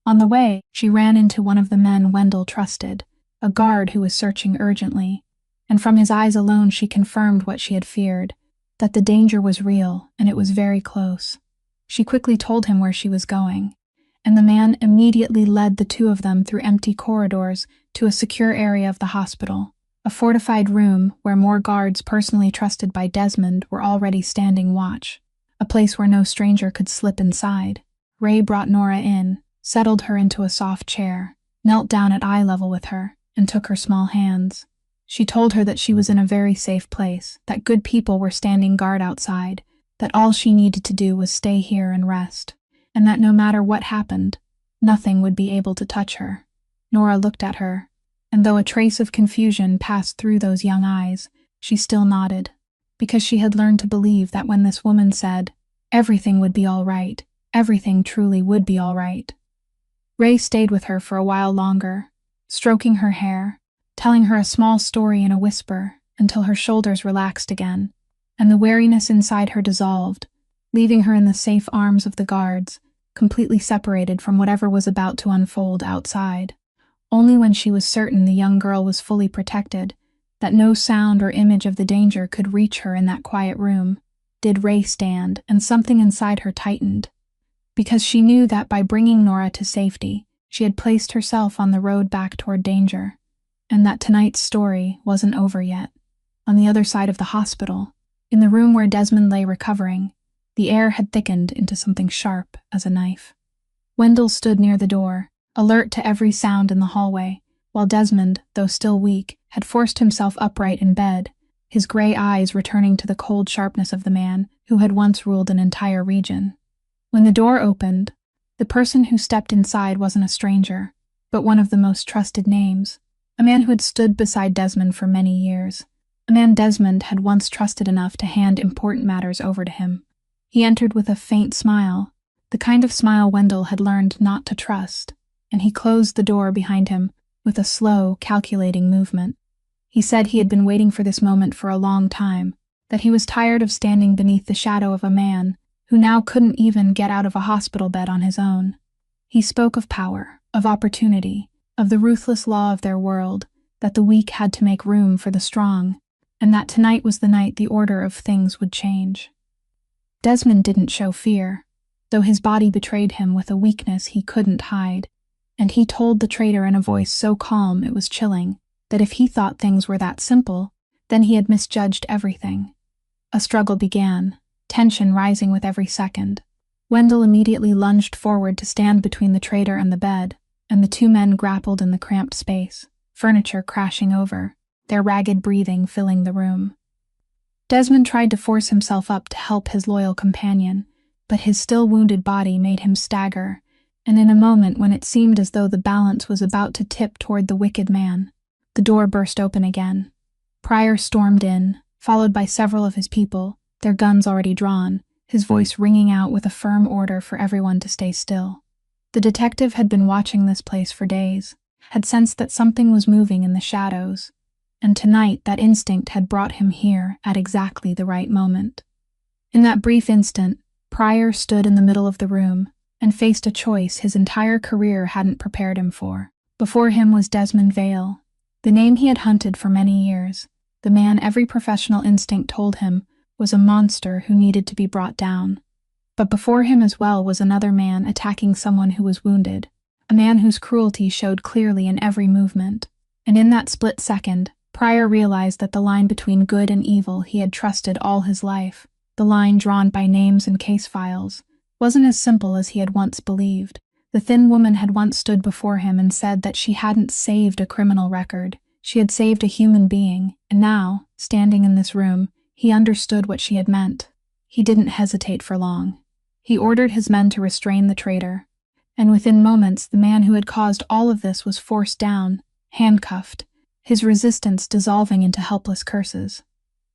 On the way, she ran into one of the men Wendell trusted, a guard who was searching urgently, and from his eyes alone she confirmed what she had feared, that the danger was real and it was very close. She quickly told him where she was going, and the man immediately led the two of them through empty corridors to a secure area of the hospital, a fortified room where more guards personally trusted by Desmond were already standing watch, a place where no stranger could slip inside. Ray brought Nora in, settled her into a soft chair, knelt down at eye level with her, and took her small hands. She told her that she was in a very safe place, that good people were standing guard outside, that all she needed to do was stay here and rest, and that no matter what happened, nothing would be able to touch her. Nora looked at her, and though a trace of confusion passed through those young eyes, she still nodded, because she had learned to believe that when this woman said, "Everything would be all right," everything truly would be all right. Ray stayed with her for a while longer, stroking her hair, telling her a small story in a whisper until her shoulders relaxed again, and the wariness inside her dissolved, leaving her in the safe arms of the guards, completely separated from whatever was about to unfold outside. Only when she was certain the young girl was fully protected, that no sound or image of the danger could reach her in that quiet room, did Ray stand, and something inside her tightened, because she knew that by bringing Nora to safety, she had placed herself on the road back toward danger, and that tonight's story wasn't over yet. On the other side of the hospital, in the room where Desmond lay recovering, the air had thickened into something sharp as a knife. Wendell stood near the door, alert to every sound in the hallway, while Desmond, though still weak, had forced himself upright in bed, his gray eyes returning to the cold sharpness of the man who had once ruled an entire region. When the door opened, the person who stepped inside wasn't a stranger, but one of the most trusted names, a man who had stood beside Desmond for many years, a man Desmond had once trusted enough to hand important matters over to him. He entered with a faint smile, the kind of smile Wendell had learned not to trust, and he closed the door behind him with a slow, calculating movement. He said he had been waiting for this moment for a long time, that he was tired of standing beneath the shadow of a man who now couldn't even get out of a hospital bed on his own. He spoke of power, of opportunity, of the ruthless law of their world, that the weak had to make room for the strong, and that tonight was the night the order of things would change. Desmond didn't show fear, though his body betrayed him with a weakness he couldn't hide, and he told the traitor in a voice so calm it was chilling, that if he thought things were that simple, then he had misjudged everything. A struggle began, tension rising with every second. Wendell immediately lunged forward to stand between the traitor and the bed, and the two men grappled in the cramped space, furniture crashing over, their ragged breathing filling the room. Desmond tried to force himself up to help his loyal companion, but his still wounded body made him stagger, and in a moment when it seemed as though the balance was about to tip toward the wicked man, the door burst open again. Pryor stormed in, followed by several of his people, their guns already drawn, his voice ringing out with a firm order for everyone to stay still. The detective had been watching this place for days, had sensed that something was moving in the shadows, and tonight that instinct had brought him here at exactly the right moment. In that brief instant, Pryor stood in the middle of the room and faced a choice his entire career hadn't prepared him for. Before him was Desmond Vale, the name he had hunted for many years, the man every professional instinct told him was a monster who needed to be brought down. But before him as well was another man attacking someone who was wounded, a man whose cruelty showed clearly in every movement. And in that split second, Pryor realized that the line between good and evil he had trusted all his life, the line drawn by names and case files, wasn't as simple as he had once believed. The thin woman had once stood before him and said that she hadn't saved a criminal record, she had saved a human being, and now, standing in this room, he understood what she had meant. He didn't hesitate for long. He ordered his men to restrain the traitor, and within moments the man who had caused all of this was forced down, handcuffed, his resistance dissolving into helpless curses.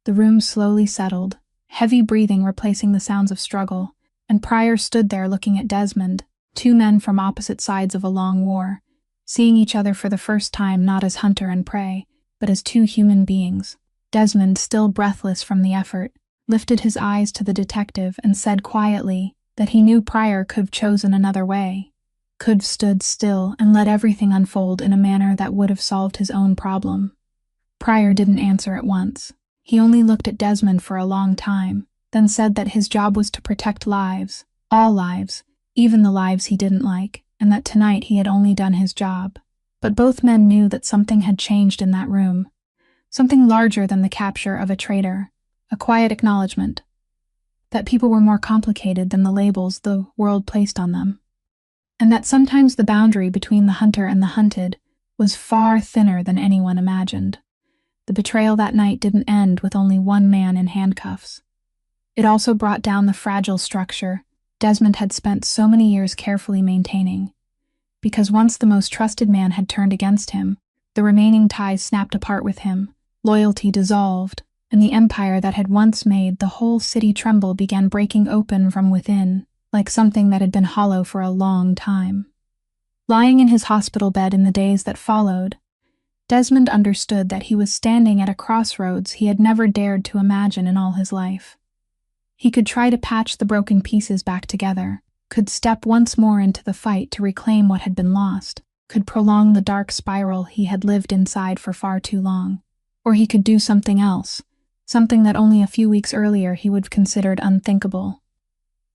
The room slowly settled, heavy breathing replacing the sounds of struggle, and Pryor stood there looking at Desmond, two men from opposite sides of a long war, seeing each other for the first time not as hunter and prey, but as two human beings. Desmond, still breathless from the effort, lifted his eyes to the detective and said quietly that he knew Pryor could have chosen another way, could have stood still and let everything unfold in a manner that would have solved his own problem. Pryor didn't answer at once. He only looked at Desmond for a long time, then said that his job was to protect lives, all lives, even the lives he didn't like, and that tonight he had only done his job. But both men knew that something had changed in that room, something larger than the capture of a traitor, a quiet acknowledgement that people were more complicated than the labels the world placed on them, and that sometimes the boundary between the hunter and the hunted was far thinner than anyone imagined. The betrayal that night didn't end with only one man in handcuffs. It also brought down the fragile structure Desmond had spent so many years carefully maintaining, because once the most trusted man had turned against him, The remaining ties snapped apart with him, loyalty dissolved, and the empire that had once made the whole city tremble began breaking open from within, like something that had been hollow for a long time. Lying in his hospital bed in the days that followed, Desmond understood that he was standing at a crossroads he had never dared to imagine in all his life. He could try to patch the broken pieces back together, could step once more into the fight to reclaim what had been lost, could prolong the dark spiral he had lived inside for far too long. Or he could do something else, something that only a few weeks earlier he would have considered unthinkable.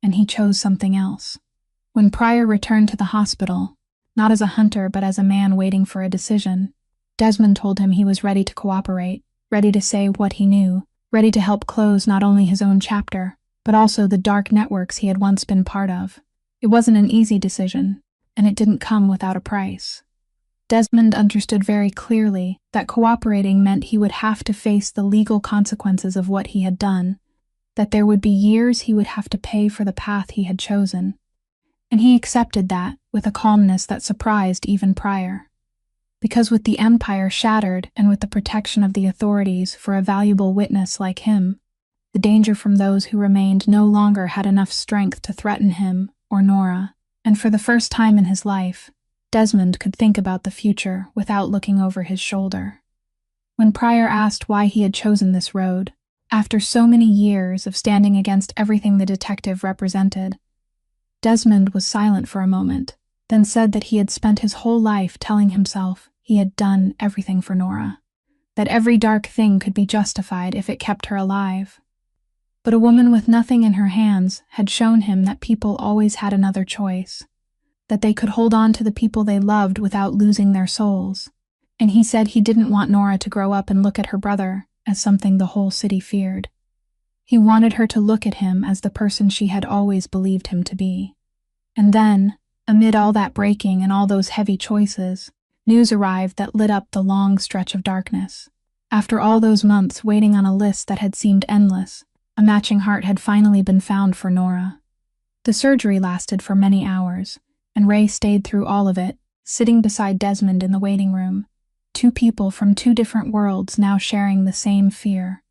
And he chose something else. When Pryor returned to the hospital, not as a hunter but as a man waiting for a decision, Desmond told him he was ready to cooperate, ready to say what he knew, ready to help close not only his own chapter, but also the dark networks he had once been part of. It wasn't an easy decision, and it didn't come without a price. Desmond understood very clearly that cooperating meant he would have to face the legal consequences of what he had done, that there would be years he would have to pay for the path he had chosen. And he accepted that with a calmness that surprised even Pryor. Because with the empire shattered and with the protection of the authorities for a valuable witness like him, the danger from those who remained no longer had enough strength to threaten him or Nora, and for the first time in his life, Desmond could think about the future without looking over his shoulder. When Pryor asked why he had chosen this road, after so many years of standing against everything the detective represented, Desmond was silent for a moment, then said that he had spent his whole life telling himself he had done everything for Nora, that every dark thing could be justified if it kept her alive. But a woman with nothing in her hands had shown him that people always had another choice, that they could hold on to the people they loved without losing their souls, and he said he didn't want Nora to grow up and look at her brother as something the whole city feared. He wanted her to look at him as the person she had always believed him to be. And then, amid all that breaking and all those heavy choices, news arrived that lit up the long stretch of darkness. After all those months waiting on a list that had seemed endless, a matching heart had finally been found for Nora. The surgery lasted for many hours, and Ray stayed through all of it, sitting beside Desmond in the waiting room, two people from two different worlds now sharing the same fear,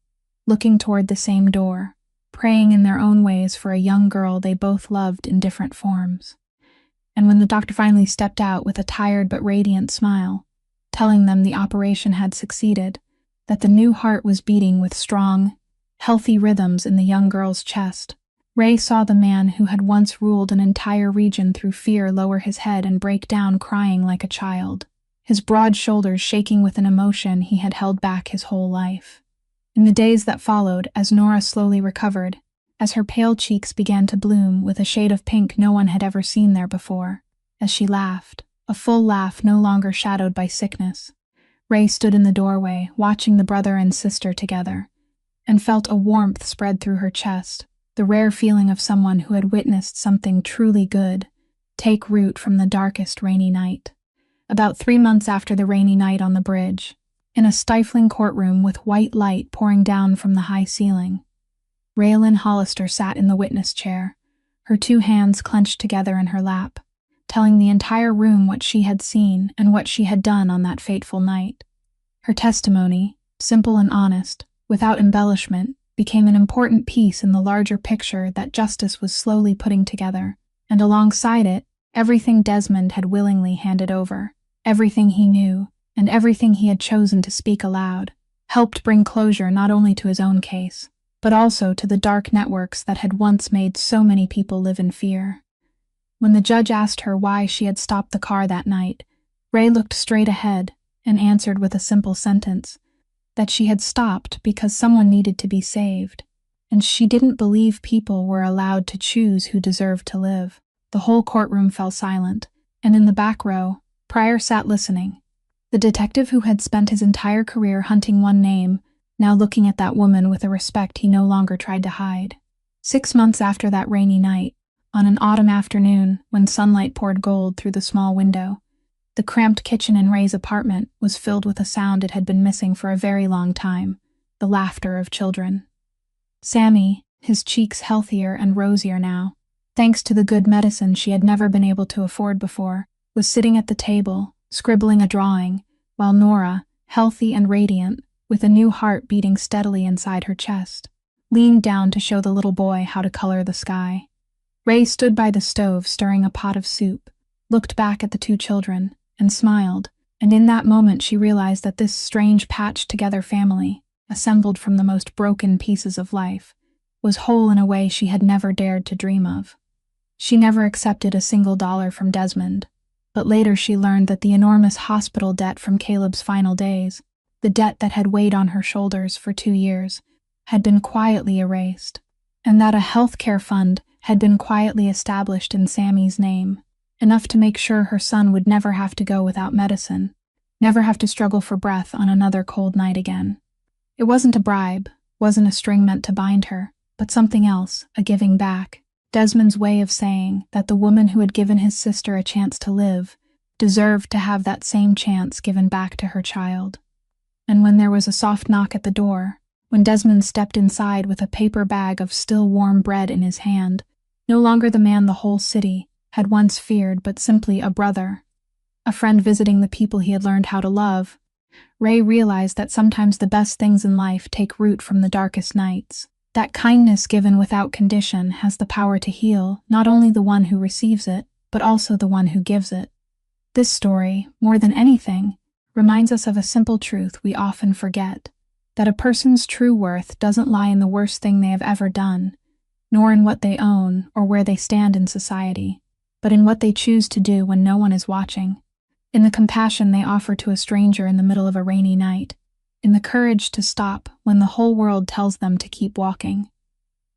looking toward the same door, praying in their own ways for a young girl they both loved in different forms. And when the doctor finally stepped out with a tired but radiant smile, telling them the operation had succeeded, that the new heart was beating with strong, healthy rhythms in the young girl's chest, Ray saw the man who had once ruled an entire region through fear lower his head and break down crying like a child, his broad shoulders shaking with an emotion he had held back his whole life. In the days that followed, as Nora slowly recovered, as her pale cheeks began to bloom with a shade of pink no one had ever seen there before, as she laughed, a full laugh no longer shadowed by sickness, Ray stood in the doorway, watching the brother and sister together, and felt a warmth spread through her chest, the rare feeling of someone who had witnessed something truly good take root from the darkest rainy night. About 3 months after the rainy night on the bridge, in a stifling courtroom with white light pouring down from the high ceiling, Raylan Hollister sat in the witness chair, her two hands clenched together in her lap, telling the entire room what she had seen and what she had done on that fateful night. Her testimony, simple and honest, without embellishment, became an important piece in the larger picture that justice was slowly putting together, and alongside it, everything Desmond had willingly handed over, everything he knew, and everything he had chosen to speak aloud, helped bring closure not only to his own case, but also to the dark networks that had once made so many people live in fear. When the judge asked her why she had stopped the car that night, Ray looked straight ahead and answered with a simple sentence, that she had stopped because someone needed to be saved, and she didn't believe people were allowed to choose who deserved to live. The whole courtroom fell silent, and in the back row, Pryor sat listening. The detective who had spent his entire career hunting one name, now looking at that woman with a respect he no longer tried to hide. 6 months after that rainy night, on an autumn afternoon when sunlight poured gold through the small window, the cramped kitchen in Ray's apartment was filled with a sound it had been missing for a very long time, the laughter of children. Sammy, his cheeks healthier and rosier now, thanks to the good medicine she had never been able to afford before, was sitting at the table, scribbling a drawing, while Nora, healthy and radiant, with a new heart beating steadily inside her chest, leaned down to show the little boy how to color the sky. Ray stood by the stove stirring a pot of soup, looked back at the two children, and smiled, and in that moment she realized that this strange patched-together family, assembled from the most broken pieces of life, was whole in a way she had never dared to dream of. She never accepted a single dollar from Desmond, but later she learned that the enormous hospital debt from Caleb's final days, the debt that had weighed on her shoulders for 2 years, had been quietly erased, and that a healthcare fund had been quietly established in Sammy's name, enough to make sure her son would never have to go without medicine, never have to struggle for breath on another cold night again. It wasn't a bribe, wasn't a string meant to bind her, but something else, a giving back. Desmond's way of saying that the woman who had given his sister a chance to live deserved to have that same chance given back to her child. And when there was a soft knock at the door, when Desmond stepped inside with a paper bag of still warm bread in his hand, no longer the man the whole city had once feared, but simply a brother, a friend visiting the people he had learned how to love, Ray realized that sometimes the best things in life take root from the darkest nights. That kindness given without condition has the power to heal not only the one who receives it, but also the one who gives it. This story, more than anything, reminds us of a simple truth we often forget, that a person's true worth doesn't lie in the worst thing they have ever done, nor in what they own or where they stand in society, but in what they choose to do when no one is watching, in the compassion they offer to a stranger in the middle of a rainy night, in the courage to stop when the whole world tells them to keep walking.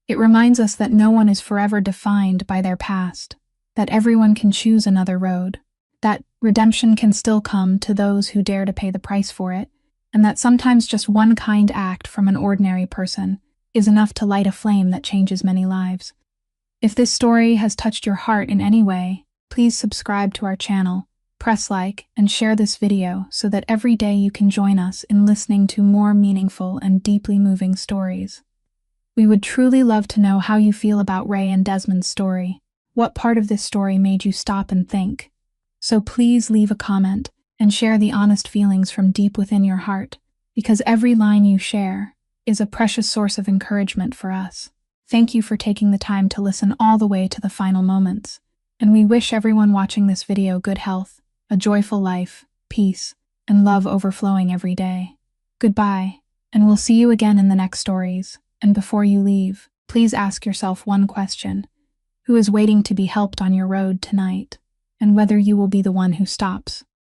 It reminds us that no one is forever defined by their past, that everyone can choose another road, that redemption can still come to those who dare to pay the price for it, and that sometimes just one kind act from an ordinary person is enough to light a flame that changes many lives. If this story has touched your heart in any way, please subscribe to our channel, press like, and share this video so that every day you can join us in listening to more meaningful and deeply moving stories. We would truly love to know how you feel about Ray and Desmond's story. What part of this story made you stop and think? So please leave a comment and share the honest feelings from deep within your heart, because every line you share is a precious source of encouragement for us. Thank you for taking the time to listen all the way to the final moments, and we wish everyone watching this video good health, a joyful life, peace, and love overflowing every day. Goodbye, and we'll see you again in the next stories. And before you leave, please ask yourself one question: who is waiting to be helped on your road tonight? And whether you will be the one who stops